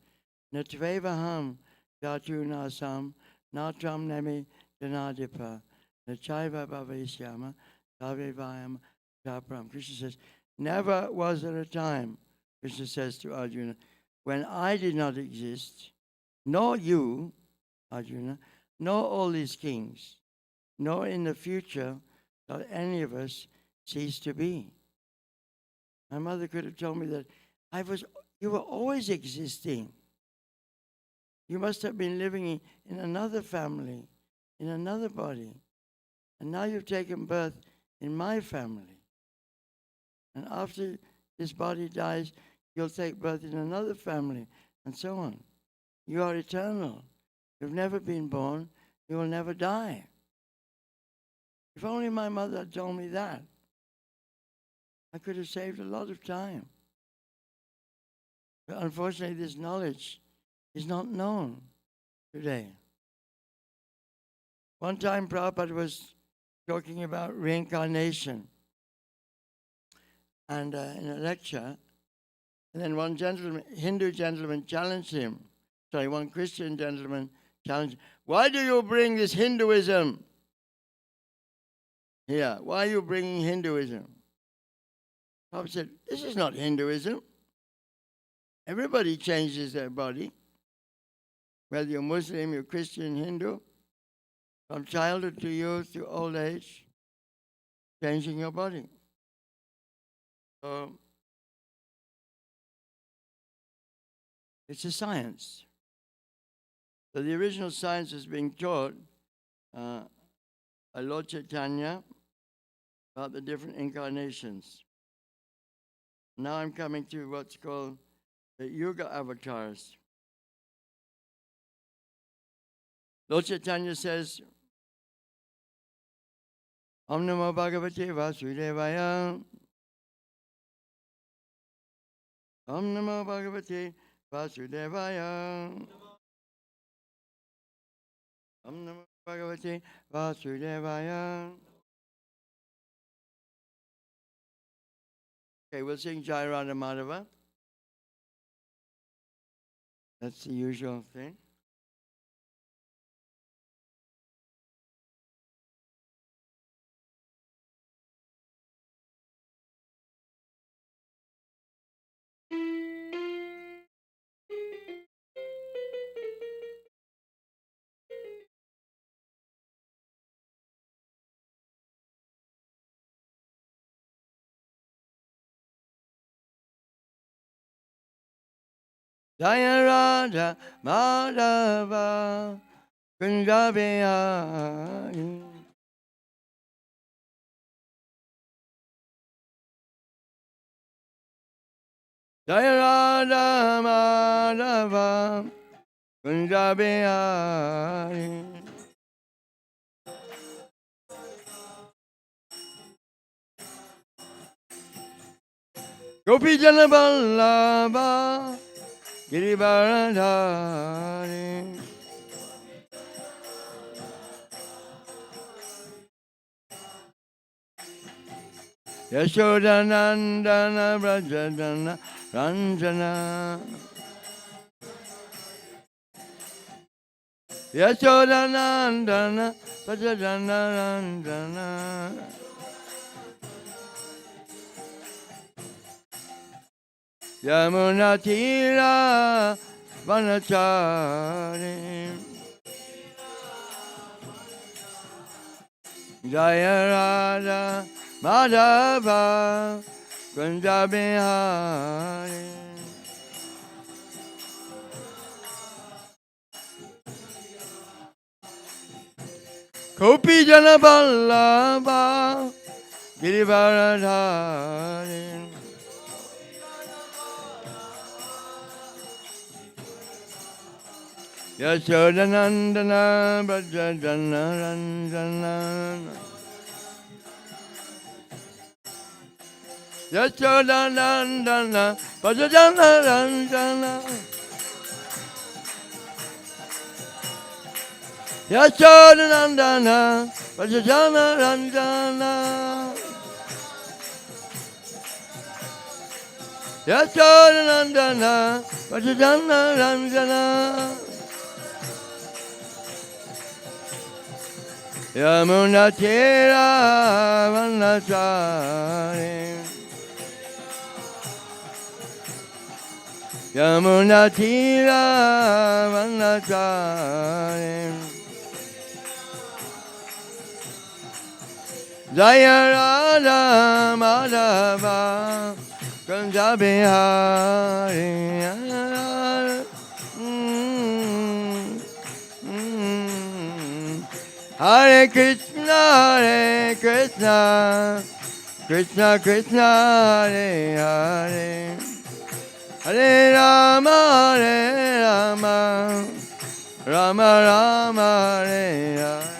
Natvevaham Dhatu Nasam Natram Nemi Janadipa Nachaiva Bhavaishyama Savevayam Chapram. Krishna says, never was there a time, Krishna says to Arjuna, when I did not exist, nor you, Arjuna, nor all these kings, nor in the future shall any of us cease to be. My mother could have told me that you were always existing. You must have been living in another family, in another body. And now you've taken birth in my family. And after this body dies, you'll take birth in another family, and so on. You are eternal. You've never been born. You will never die. If only my mother had told me that, I could have saved a lot of time. But unfortunately, this knowledge is not known today. One time, Prabhupada was talking about reincarnation, and in a lecture, and then one Hindu gentleman challenged him. One Christian gentleman challenged him. Why do you bring this Hinduism here? Why are you bringing Hinduism? Prabhupada said, this is not Hinduism. Everybody changes their body. Whether you're Muslim, you're Christian, Hindu, from childhood to youth to old age, changing your body. So it's a science. So the original science is being taught by Lord Chaitanya about the different incarnations. Now I'm coming to what's called the Yuga avatars. Lord Chaitanya says, Om Namo Bhagavate Vasudevaya. Om Namo Bhagavate Vasudevaya. Om Namo Bhagavate Vasudevaya. Okay, we'll sing Jai Radha Madhava. That's the usual thing. Jaya Radha Madhava Kunja Bihari. Jaya Radha Madhava Kunja Bihari. Gopi Jana Vallabha Girivaradhari. Yashodanandana Vrajadana Ranjana. Yashodanandana Vrajadana Ranjana. Yamuna Tira Vanachari. Jaya Radha Madhava Kunja Bihari. Gopi Jana Vallabha Girivaradhari. Yashodanandana Vrajadana Ranjana. Yashodanandana Vrajadana Ranjana. Yashodanandana Vrajadana Ranjana. Yashodanandana Vrajadana Ranjana. Yamuna Tira Vanachari. Yamuna Tira Vanachari. Jaya Radha Madhava Kunja Bihari. Hare Krishna, Krishna Krishna, Hare Hare, Hare Rama, Rama Rama, Hare Hare.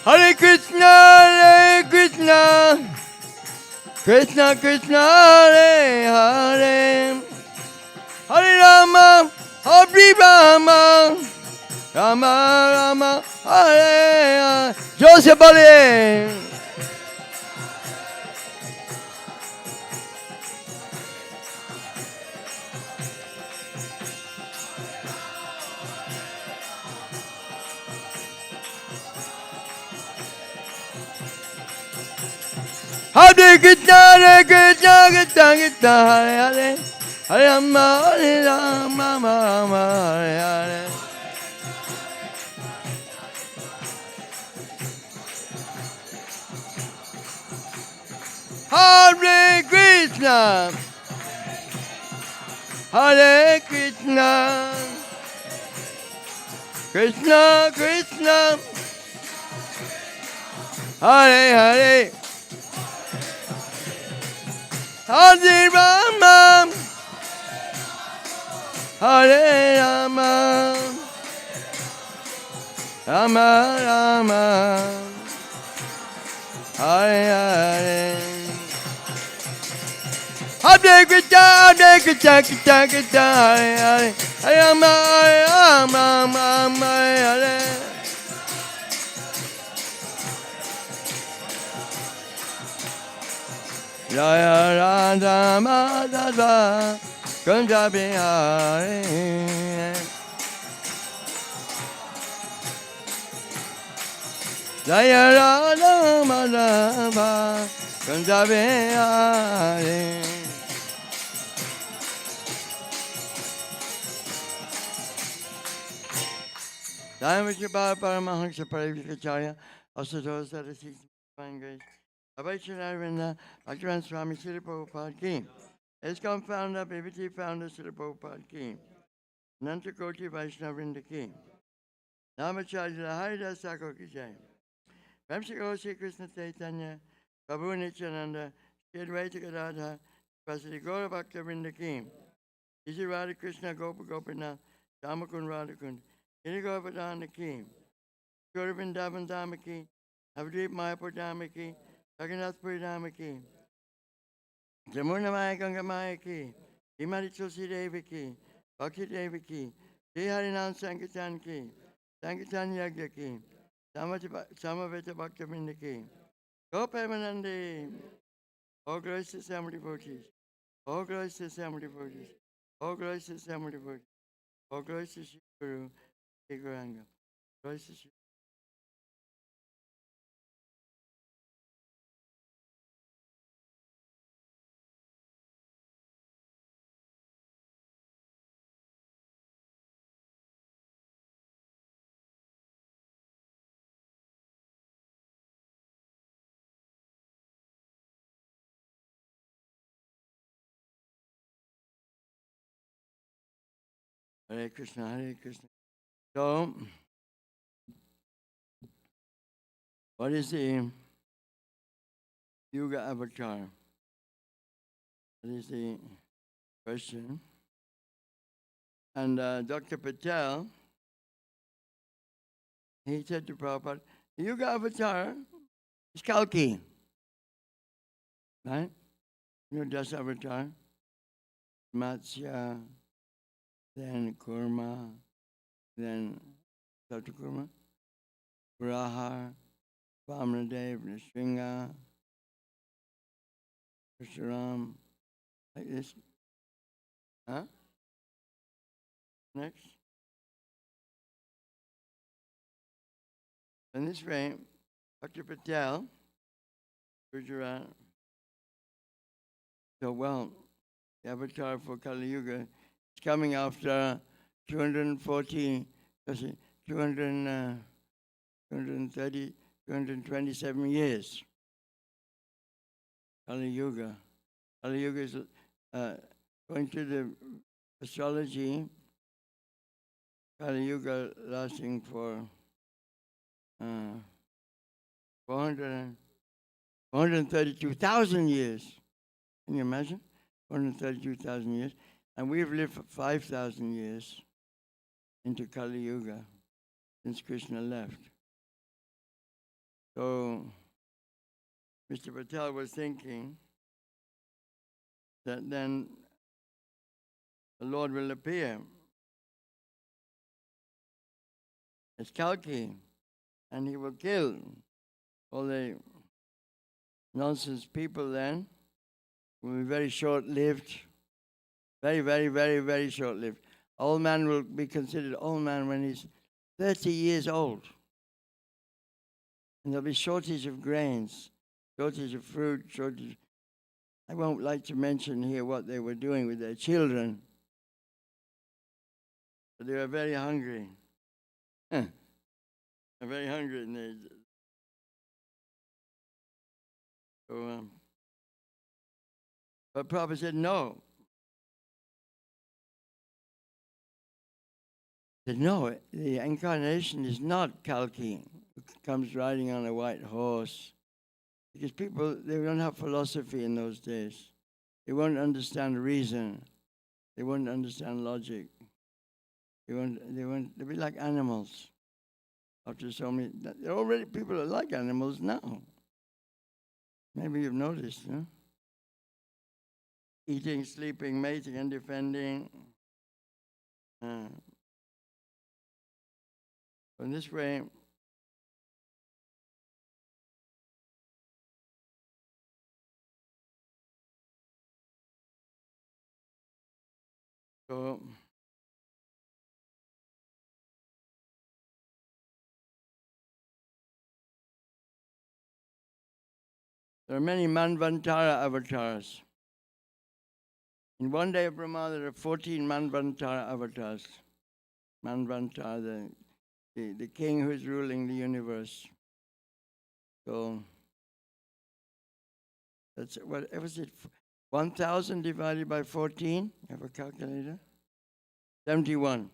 Hare Krishna, Krishna Krishna, Hare Hare, Hare Rama, Hare Rama, Rama Rama, Hare Hare. Joseph Bali. Hare Krishna, Krishna, Hare Hare, Hare Rama, Hare Rama, Rama, Hare Hare. Hare Krishna, Hare Krishna, Krishna Krishna, Hare Hare, Hare Rama, Hare Rama, Rama Rama, Hare Hare. Hare Krishna, Krishna Krishna, Hare Hare, Hare Rama, Rama Rama, Hare Hare. Jaya Radha Madhava, Kunja Bihari. Jaya Radha Madhava, Kunja Bihari. Jai Vishwabha Paramahansa Parivakacharya, also those that are seeking divine grace. Abhishanarinda, Bhaktivan Swami Srila Prabhupada Ki. ISKCON founder, BBT founder Srila Prabhupada Ki. Nanta Koti Vaishnavinda Ki. Namacharya Haridas Thakur Ki Jai. Ramshiko Sri Krishna Chaitanya, Prabhu Nityananda, Sri Advaita Gadadhar, Vasudeva Gaura Bhaktavinda Ki. Isi Radha Krishna Gopa Gopinath, Damakun Radhakund, Iri Govardhana Ki. Gaura Vrindavan Dhama Ki. Navadvip Mayapur Dhama Ki. Jagannath Puri Dhama Ki. Jamuna Maya Ganga Maya Ki. Himari Tulsi Devi Ki. Bhakti Devi Ki. Sri Harinam Sankirtan Ki. Sankirtan Yagya Ki. Samaveta Bhaktavinda Ki. Gopamanandi. All glories to Samuel devotees. All glories to Samuel devotees. All glories to Samuel devotees. All glories to Shri Guru. Shri Gauranga. Glories to Shri. Hare Krishna, Hare Krishna. So, what is the Yuga avatar? That is the question. And Dr. Patel, he said to Prabhupada, the Yuga avatar is Kalki. Right? You know Dasa avatar? Matsya, then Kurma, then Satakurma, Varaha, Vamanadev, Nrsimha, Parshuram, like this. Huh? Next. In this way, Dr. Patel, Gujarat, so well, the avatar for Kali Yuga is coming after 240, 230, 227 years. Kali Yuga. Kali Yuga is going to the astrology. Kali Yuga lasting for 432,000 years. Can you imagine? 432,000 years. And we've lived for 5,000 years into Kali Yuga since Krishna left. So, Mr. Patel was thinking that then the Lord will appear as Kalki, and he will kill all the nonsense people then. Will be very short-lived, very, very, very, very short-lived. Old man will be considered old man when he's 30 years old. And there'll be shortage of grains. shortage of fruit, shortage. I won't like to mention here what they were doing with their children, but they were very hungry. They're very hungry, and but Prabhupada said no. Said no, the incarnation is not Kalki, who comes riding on a white horse. Because people, they don't have philosophy in those days. They won't understand reason. They won't understand logic. They'll be like animals. After so many, there are already people are like animals now. Maybe you've noticed, huh? Eating, sleeping, mating, and defending. In this way, so there are many Manvantara avatars. In one day of Brahma, there are 14 Manvantara avatars. Manvantara, the king who is ruling the universe. So that's what was it? 1,000 divided by 14. Have a calculator? 71.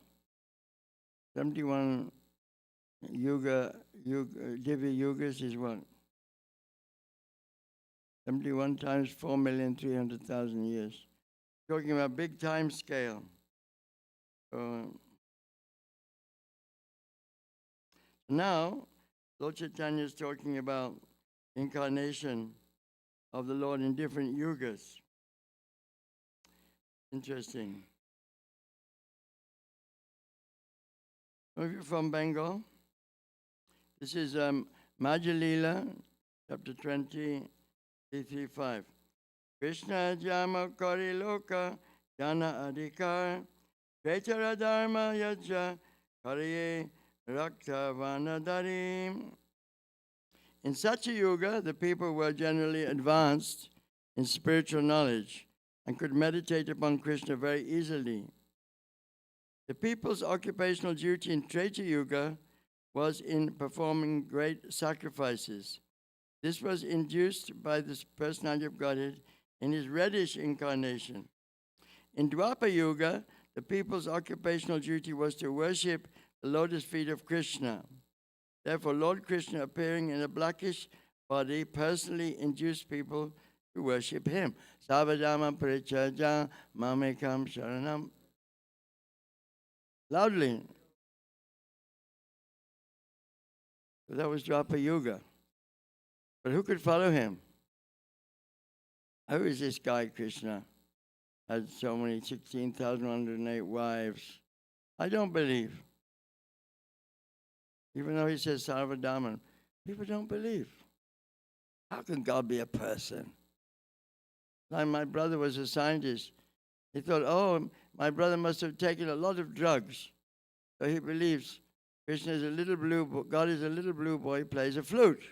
71 Divya yugas is what? 71 times 4,300,000 years. Talking about big time scale. Now, Lord Chaitanya is talking about incarnation of the Lord in different yugas. Interesting. Some of you from Bengal? This is Madhya Lila, chapter 20, 335. Krishna jama kari loka jana adhikar Vetara dharma yaja kariye rakta vanadarim. In such a yuga, the people were generally advanced in spiritual knowledge and could meditate upon Krishna very easily. The people's occupational duty in Treta Yuga was in performing great sacrifices. This was induced by the personality of Godhead in his reddish incarnation. In Dwapara Yuga, the people's occupational duty was to worship the lotus feet of Krishna. Therefore, Lord Krishna, appearing in a blackish body, personally induced people to worship him. Savadama Parichaja Mamekam Sharanam. Loudly. So that was Dwapara Yuga. But who could follow him? Who is this guy, Krishna? Had so many, 16,108 wives. I don't believe. Even though he says Sarvadaman, people don't believe. How can God be a person? Like my brother was a scientist. He thought, oh, my brother must have taken a lot of drugs. So he believes Krishna is a little blue boy, God is a little blue boy, he plays a flute.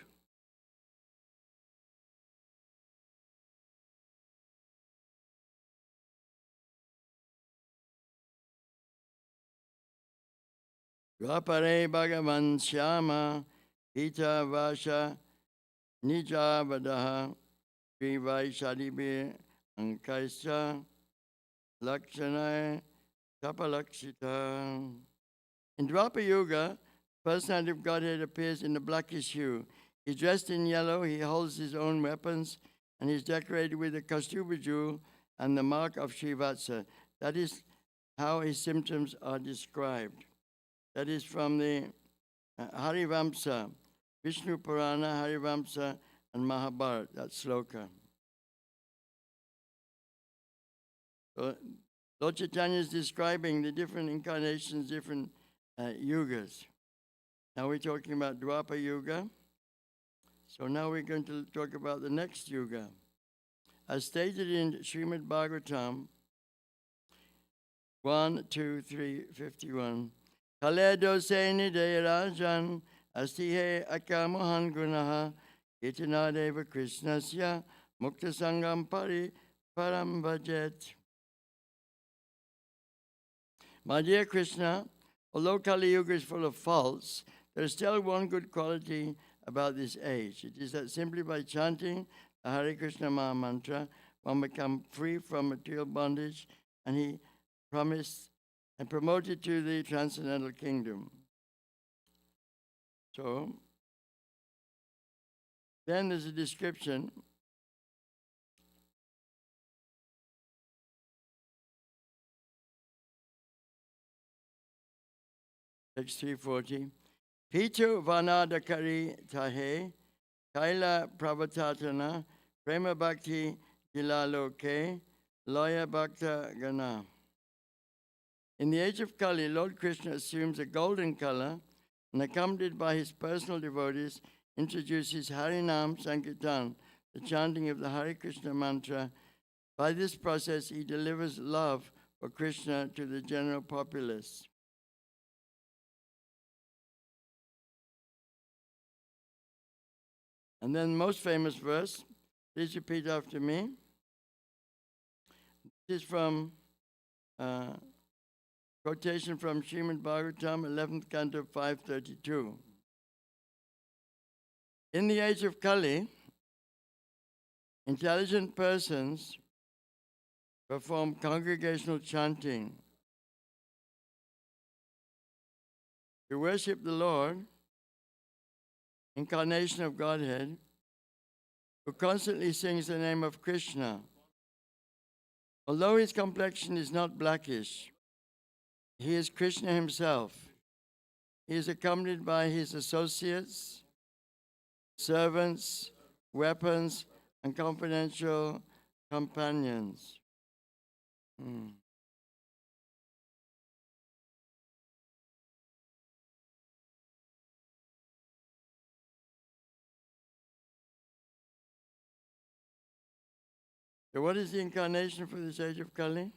Dwapare Bhagavan Shyama Ita Vasha Nija Vadaha Srivai Shadibe Ankaisha Lakshanai Tapalakshita. In Dwapara Yuga, the personality of Godhead appears in a blackish hue. He's dressed in yellow, he holds his own weapons, and he's decorated with a Kaustubha jewel and the mark of Srivatsa. That is how his symptoms are described. That is from the Harivamsa, Vishnu Purana, Harivamsa, and Mahabharata, that sloka. So Lord Chaitanya is describing the different incarnations, different yugas. Now we're talking about Dwapara Yuga. So now we're going to talk about the next yuga. As stated in Srimad Bhagavatam 1, 2, 3, 51. Kaledo se nidaya rajan astihe akamohan gunaha Itinadeva Krishnasya Mukta Sangam Param Bhajet. My dear Krishna, although Kali Yuga is full of faults, there is still one good quality about this age. It is that simply by chanting the Hare Krishna Maha Mantra, one becomes free from material bondage, and he promised and promoted to the transcendental kingdom. So, then there's a description. Text 340. Pitu Vanadakari Tahe Kaila Pravatatana Prema Bhakti Gilaloke Loya Bhakta Gana. In the age of Kali, Lord Krishna assumes a golden color and, accompanied by his personal devotees, introduces Harinam Sankirtan, the chanting of the Hare Krishna mantra. By this process, he delivers love for Krishna to the general populace. And then most famous verse, please repeat after me. This is from quotation from Srimad Bhagavatam, 11th canto, 532. In the age of Kali, intelligent persons perform congregational chanting to worship the Lord, incarnation of Godhead, who constantly sings the name of Krishna. Although his complexion is not blackish, he is Krishna himself. He is accompanied by his associates, servants, weapons, and confidential companions. So what is the incarnation for this age of Kali?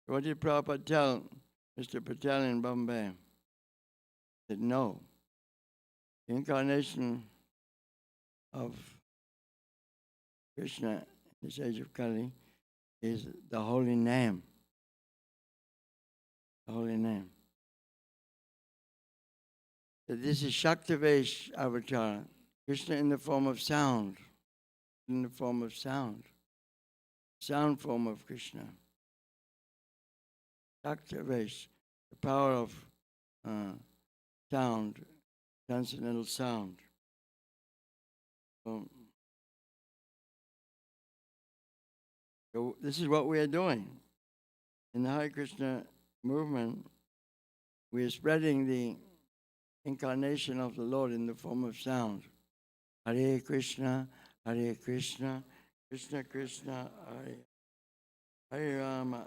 What did Prabhupada tell Mr. Patel in Bombay? He said, no. The incarnation of Krishna in this age of Kali is the holy name. The holy name. So this is Shaktavesh avatar, Krishna in the form of sound, in the form of sound form of Krishna. Shaktavesh, the power of sound, transcendental sound. So this is what we are doing. In the Hare Krishna movement, we are spreading the incarnation of the Lord in the form of sound. Hare Krishna, Krishna Krishna, Hare Rama,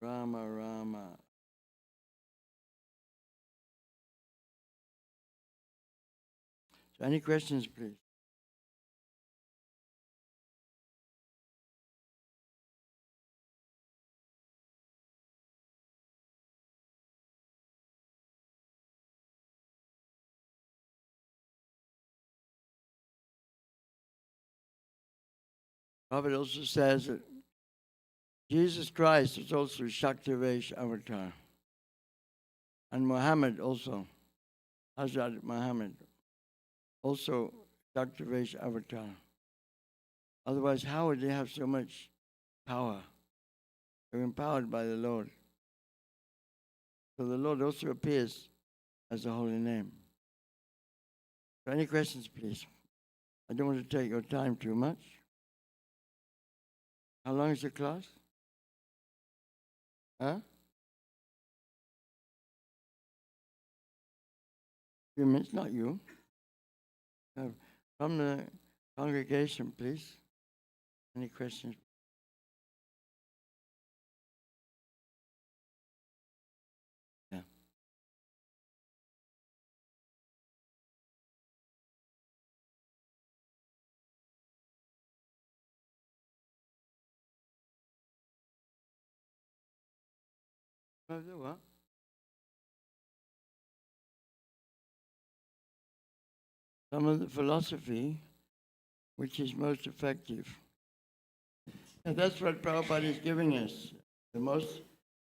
Rama Rama. So any questions, please? Prophet also says that Jesus Christ is also Shaktavesh avatar. And Muhammad also, Hazrat Muhammad, also Shaktavesh avatar. Otherwise, how would they have so much power? They're empowered by the Lord. So the Lord also appears as the holy name. So any questions, please? I don't want to take your time too much. How long is the class? Huh? Few minutes, not you. From the congregation, please. Any questions? Yeah. Of the what? Some of the philosophy which is most effective. And that's what Prabhupada is giving us, the most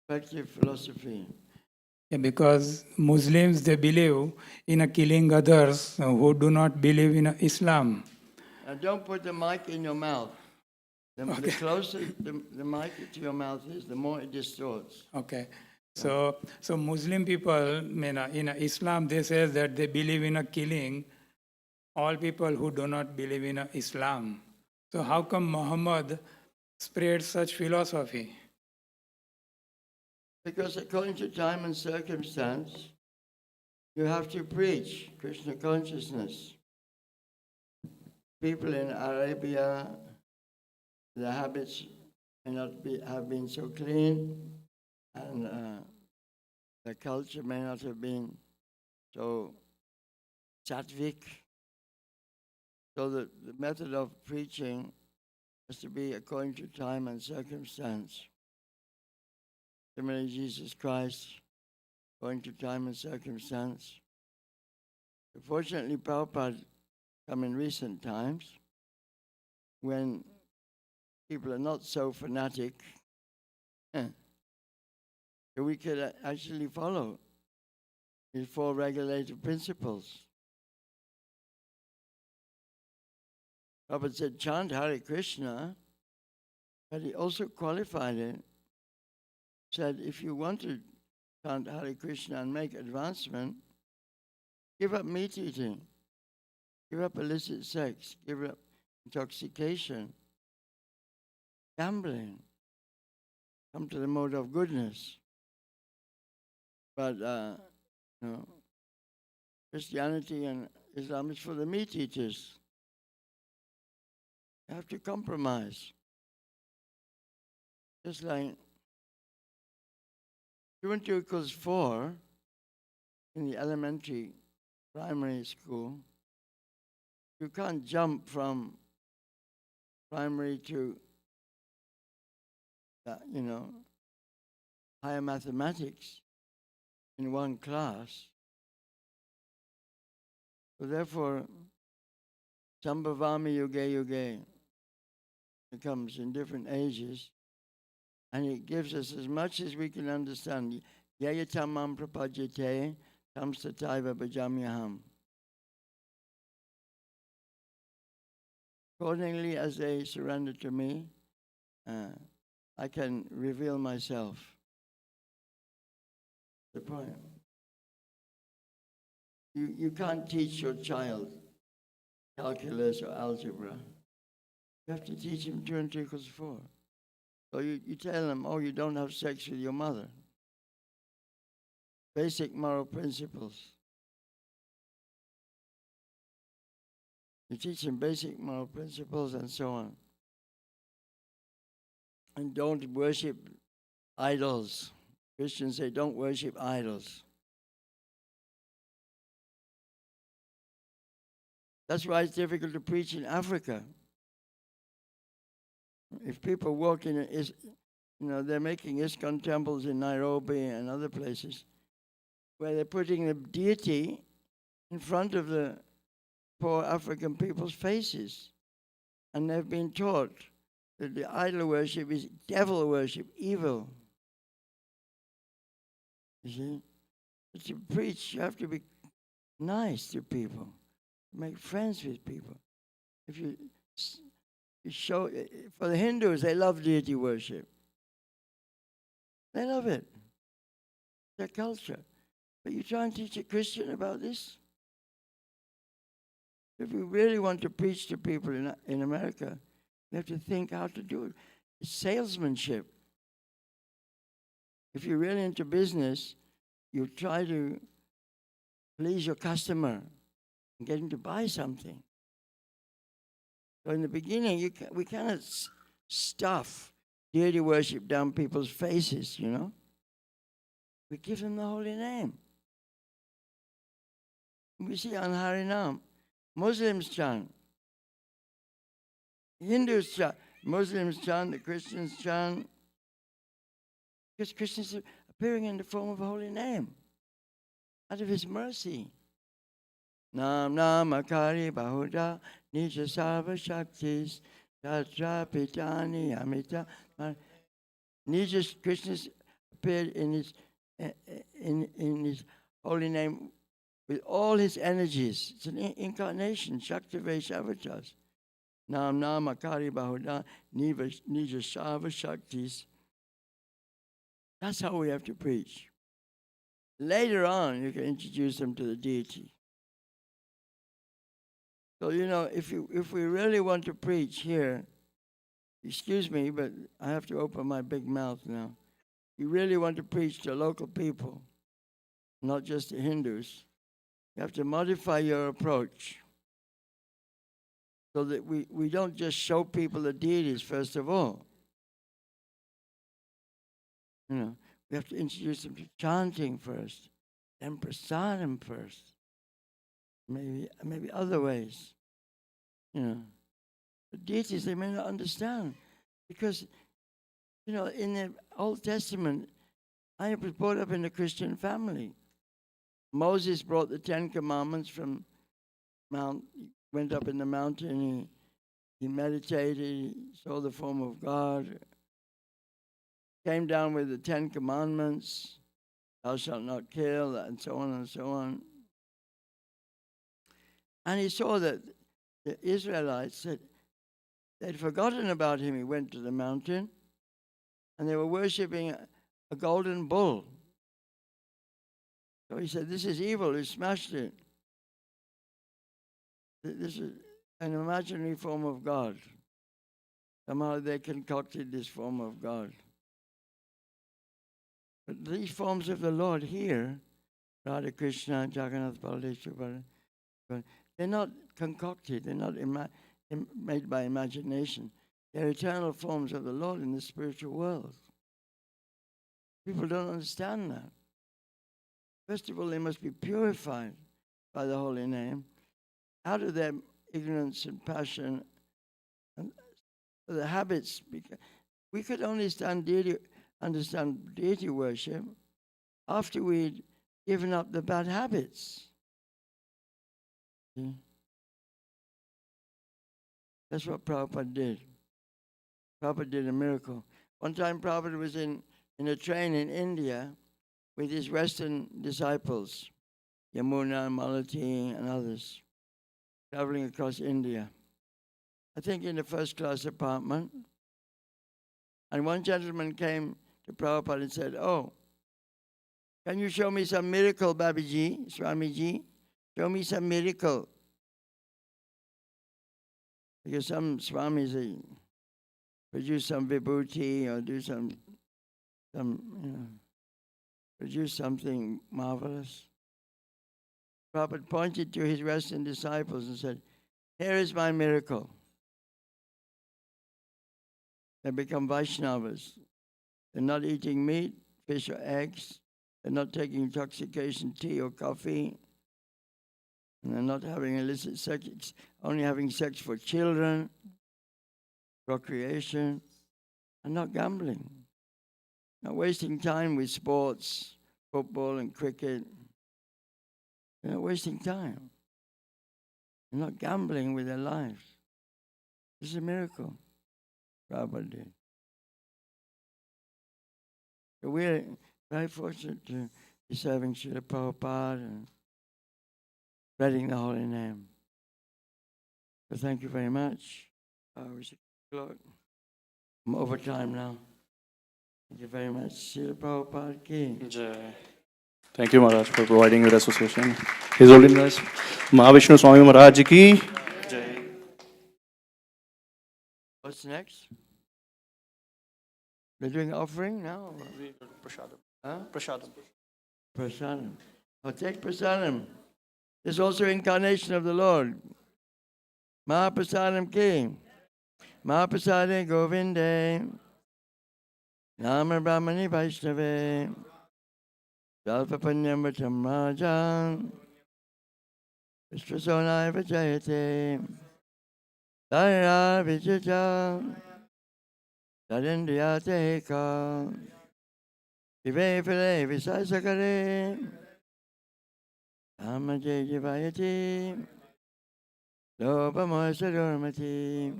effective philosophy. Yeah, because Muslims, they believe in killing others who do not believe in Islam. Now don't put the mic in your mouth. The closer the mic to your mouth is, the more it distorts. Okay. So Muslim people, in Islam, they say that they believe in killing all people who do not believe in Islam. So how come Muhammad spread such philosophy? Because according to time and circumstance, you have to preach Krishna consciousness. People in Arabia, their habits may not have been so clean, and the culture may not have been so sattvic. So the method of preaching has to be according to time and circumstance. Similarly, Jesus Christ, according to time and circumstance. Fortunately, Prabhupada come in recent times when people are not so fanatic, so we could actually follow his 4 regulative principles. Prabhupada said, chant Hare Krishna, but he also qualified it. Said, if you want to chant Hare Krishna and make advancement, give up meat eating, give up illicit sex, give up intoxication, gambling, come to the mode of goodness. But Christianity and Islam is for the meat eaters. You have to compromise. Just like 2 and 2 equals 4 in the elementary, primary school. You can't jump from primary to, higher mathematics in one class. So therefore, Sambhavami Yuge Yuge becomes in different ages, and it gives us as much as we can understand. Yayatamam prapajate tam sataiva bhajamyaham. Accordingly, as they surrender to me, I can reveal myself. The point. You can't teach your child calculus or algebra. You have to teach him 2 and 2 equals 4. So you tell them, you don't have sex with your mother. Basic moral principles. You teach them basic moral principles and so on. And don't worship idols. Christians say don't worship idols. That's why it's difficult to preach in Africa. If people walk in, they're making ISKCON temples in Nairobi and other places where they're putting the deity in front of the poor African people's faces. And they've been taught that the idol worship is devil worship, evil. You see? But to preach, you have to be nice to people, make friends with people. If you show, for the Hindus, they love deity worship. They love it. Their culture. But you try and teach a Christian about this? If you really want to preach to people in America, you have to think how to do it. It's salesmanship. If you're really into business, you try to please your customer and get him to buy something. So in the beginning, we cannot stuff deity worship down people's faces, We give them the holy name. We see on Harinam, Muslims chant, Hindus chant, Muslims chant, the Christians chant. Because Christians are appearing in the form of a holy name out of his mercy. Nam Namakari Bahuda Nija Sarva Shaktis Tatra Pitani Amita. Nija Krishna appeared in his holy name with all his energies. It's an incarnation, Shakti Vaishavatras. Nam Namakari Bahuda Nija Sarva Shaktis. That's how we have to preach. Later on, you can introduce them to the deity. So, if we really want to preach here, excuse me, but I have to open my big mouth now. You really want to preach to local people, not just the Hindus, you have to modify your approach so that we don't just show people the deities, first of all. We have to introduce them to chanting first, then prasadam first. Maybe other ways. The deities they may not understand. Because, in the Old Testament, I was brought up in a Christian family. Moses brought the 10 Commandments from went up in the mountain, he meditated, he saw the form of God, came down with the 10 Commandments, thou shalt not kill, and so on and so on. And he saw that the Israelites they'd forgotten about him. He went to the mountain, and they were worshipping a golden bull. So he said, this is evil. He smashed it. This is an imaginary form of God. Somehow they concocted this form of God. But these forms of the Lord here, Radha Krishna, Jagannath Baladev, they're not concocted. They're not made by imagination. They're eternal forms of the Lord in the spiritual world. People don't understand that. First of all, they must be purified by the holy name out of their ignorance and passion and the habits. We could only understand deity worship after we'd given up the bad habits. See? That's what Prabhupada did. Prabhupada did a miracle. One time Prabhupada was in a train in India with his Western disciples, Yamuna, Malati, and others, traveling across India. I think in the first-class apartment. And one gentleman came to Prabhupada and said, "Oh, can you show me some miracle, Babiji, Swamiji? Show me some miracle." Because some Swamis, they produce some vibhuti or do some produce something marvelous. Prabhupada pointed to his Western disciples and said, "Here is my miracle." They become Vaishnavas. They're not eating meat, fish, or eggs. They're not taking intoxication, tea or coffee. And they're not having illicit sex, only having sex for children, procreation, and not gambling. Not wasting time with sports, football and cricket. They're not wasting time. They're not gambling with their lives. This is a miracle Prabhupada did. So we're very fortunate to be serving Srila Prabhupada and spreading the holy name. So thank you very much. I'm over time now. Thank you very much. Srila Prabhupada ki. Jai. Thank you, Maharaj, for providing with association. His Holiness Mahavishnu Swami Maharaj Ji ki. Jai. What's next? We're doing offering now? Prasadam. Huh? Prasadam. Prasadam. Oh, take prasadam. There's also incarnation of the Lord. Mahaprasadam ki. Mahaprasade Govinde. Nama Brahmani Vaishnave. Salpapanyam Vacham Rajan. Vishwasonai Vajayate. Daya Vijaja. Darindriyate Ka. Ive File Visasakare Amaje Jivayati Lopamosadormati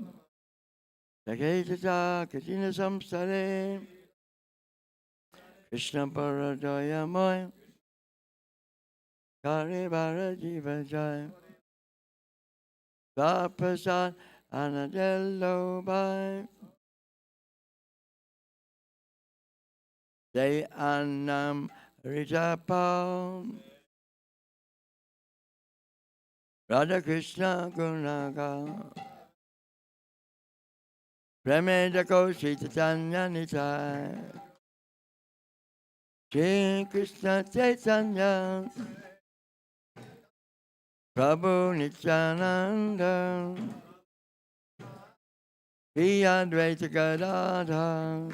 Saketata Katina Samsare Krishna Paradaya Moy Kare Barajiva Jai Sapasad Anadello Bhai Jai Annam Rijapam Radha Krishna Gunaga Premedako Chaitanya Nitai Shri Krishna Chaitanya Prabhu Nityananda Shri Advaita Gadadha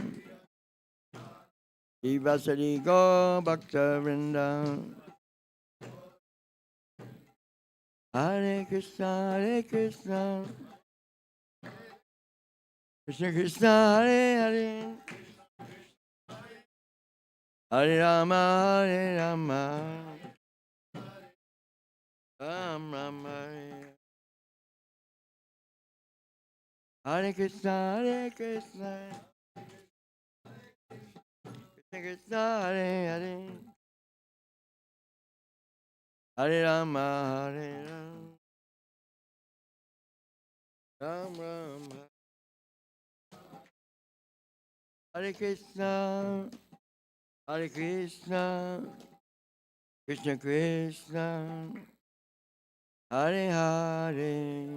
Shri Vasari Go Bhakta Vrinda Hare Krishna Krishna Krishna Hare Hare Hare Rama Ram Rama Hare Krishna Krishna Krishna Hare Hare Hare Rama Ram Rama Hare Krishna Krishna Krishna Hare Hare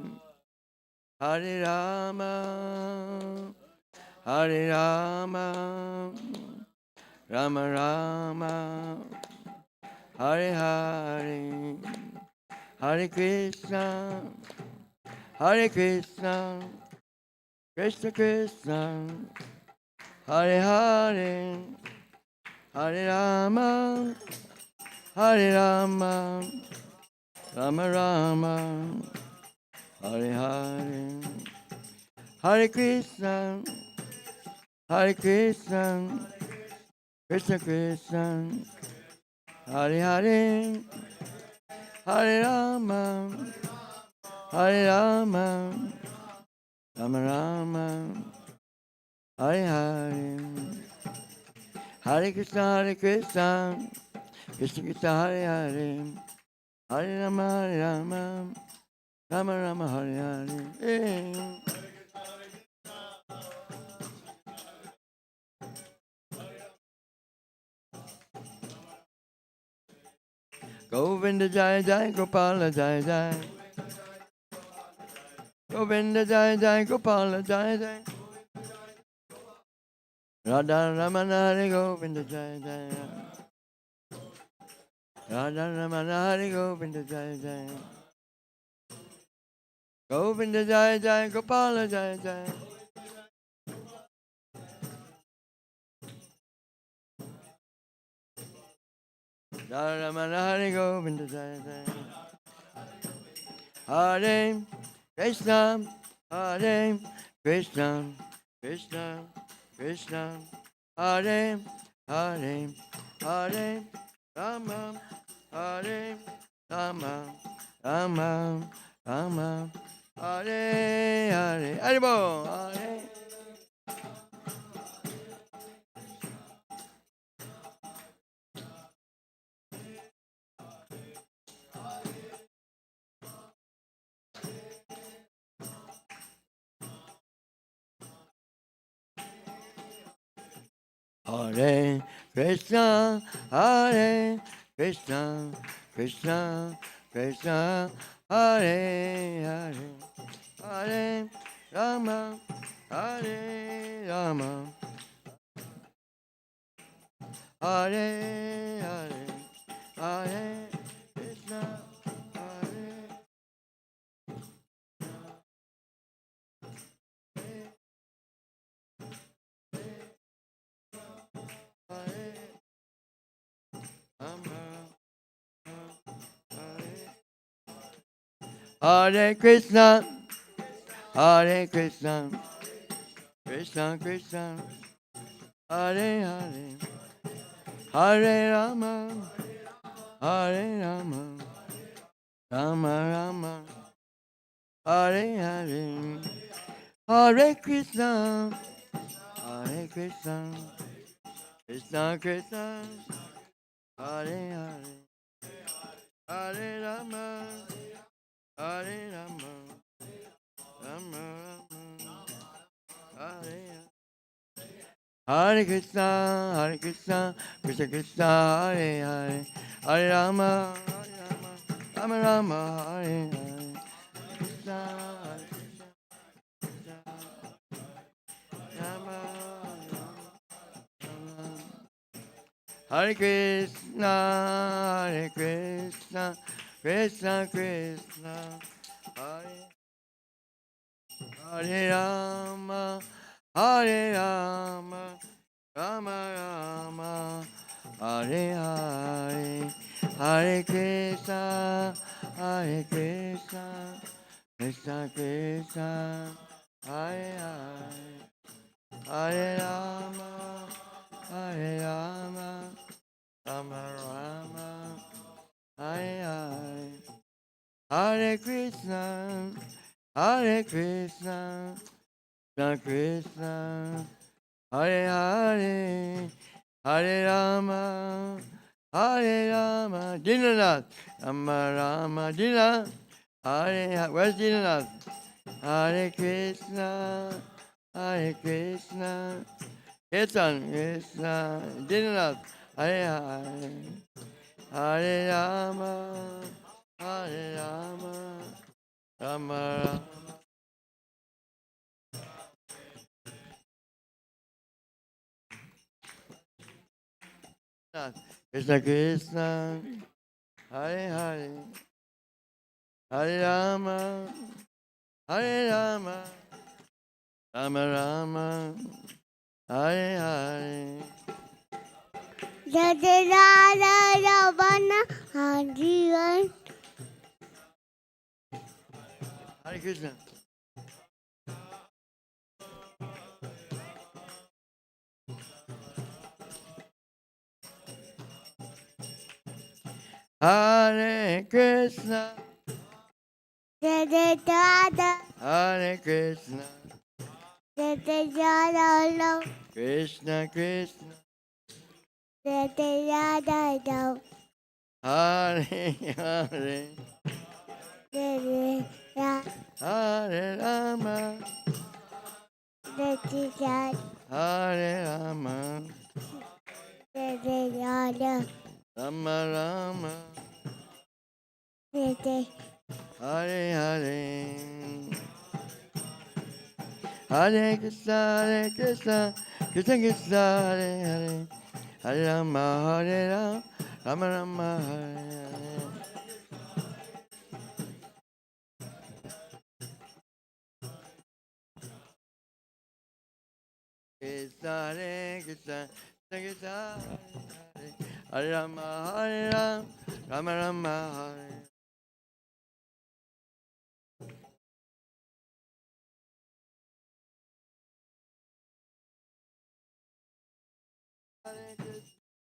Hare Rama Rama Rama Hare Hare Hare Krishna Krishna Krishna Hare Hare Hare Rama Rama Rama Hare Hare Hare Krishna Krishna Krishna Hare Hare Hare Rama Rama Rama Hare Hare Hare Krishna Krishna Krishna Hare Hare Hare Rama Rama Rama Hare Hare Govinda Jai Jai Gopala Jai Jai Govinda Jai Jai Gopala Jai Jai Radha Ramana Hare Govinda Jai Jai Radha Ramana Hare Govinda Jai Jai Govinda Jai Jai Gopala Jai Jai Radha Ramana Hare Govinda Jai Jai Hare Krishna Hare Krishna Krishna Krishna Hare Hare Hare Rama Hare Rama Rama Rama Hare Hare Haribo Hare Hare Krishna, Hare Krishna, Krishna Krishna, Hare Hare, Hare Rama, Hare Rama, Hare Hare, Hare Krishna, Hare Hare Rama, Hare Krishna, Hare Krishna, Krishna Krishna, Hare Hare, Hare Rama, Hare Rama, Rama Rama, Hare Hare, Hare Krishna, Hare Krishna, Krishna Krishna, Hare Hare, Hare Rama, Hare Rama, Rama Rama, Hare Hare. Hare Krishna, Krishna Krishna, Hare Hare, Hare Rama, Rama Rama, Hare Hare, Krishna, Krishna, Rama, Rama, Hare Krishna, Hare Krishna, Krishna Krishna, Hare Hare Rama, Hare Rama, Rama Rama, Hare Hare, Hare Krishna, Hare Krishna, Krishna Krishna, Hare Hare, Hare Rama, Hare Rama, Rama Rama, Hare Hare, Hare Krishna, Hare Krishna, Krishna Krishna, Hare Hare, Hare Rama, Hare Rama, Dinanath, Rama Rama, Dina, Hare, where's Dinanath? Hare Krishna, Hare Krishna, Kirtan Krishna, Dinanath, Hare Hare, Hare Rama, Hare Rama, Rama Rama. Krishna Krishna, Hare Hare, Hare Rama, Hare Rama, Rama Rama, Hare Hare. Jai Radha Ravana Harivan. Hare Krishna. Hare Krishna, Jai Radha, Hare Krishna, Jai Radha, Krishna Krishna, Jai Radha, Hare Hare, Jai Hare Rama, Radha, Hare Rama, Jai Radha, Rama Rama, Jai Hare Hare. Hare Krishna, Krishna Krishna, Hare Hare, Hare Rama, Hare Rama, Rama Rama, Hare Hare. Krishna, Hare Krishna, Krishna Krishna, Hare Hare, Hare Rama, Hare Rama, Rama Rama, Hare Hare.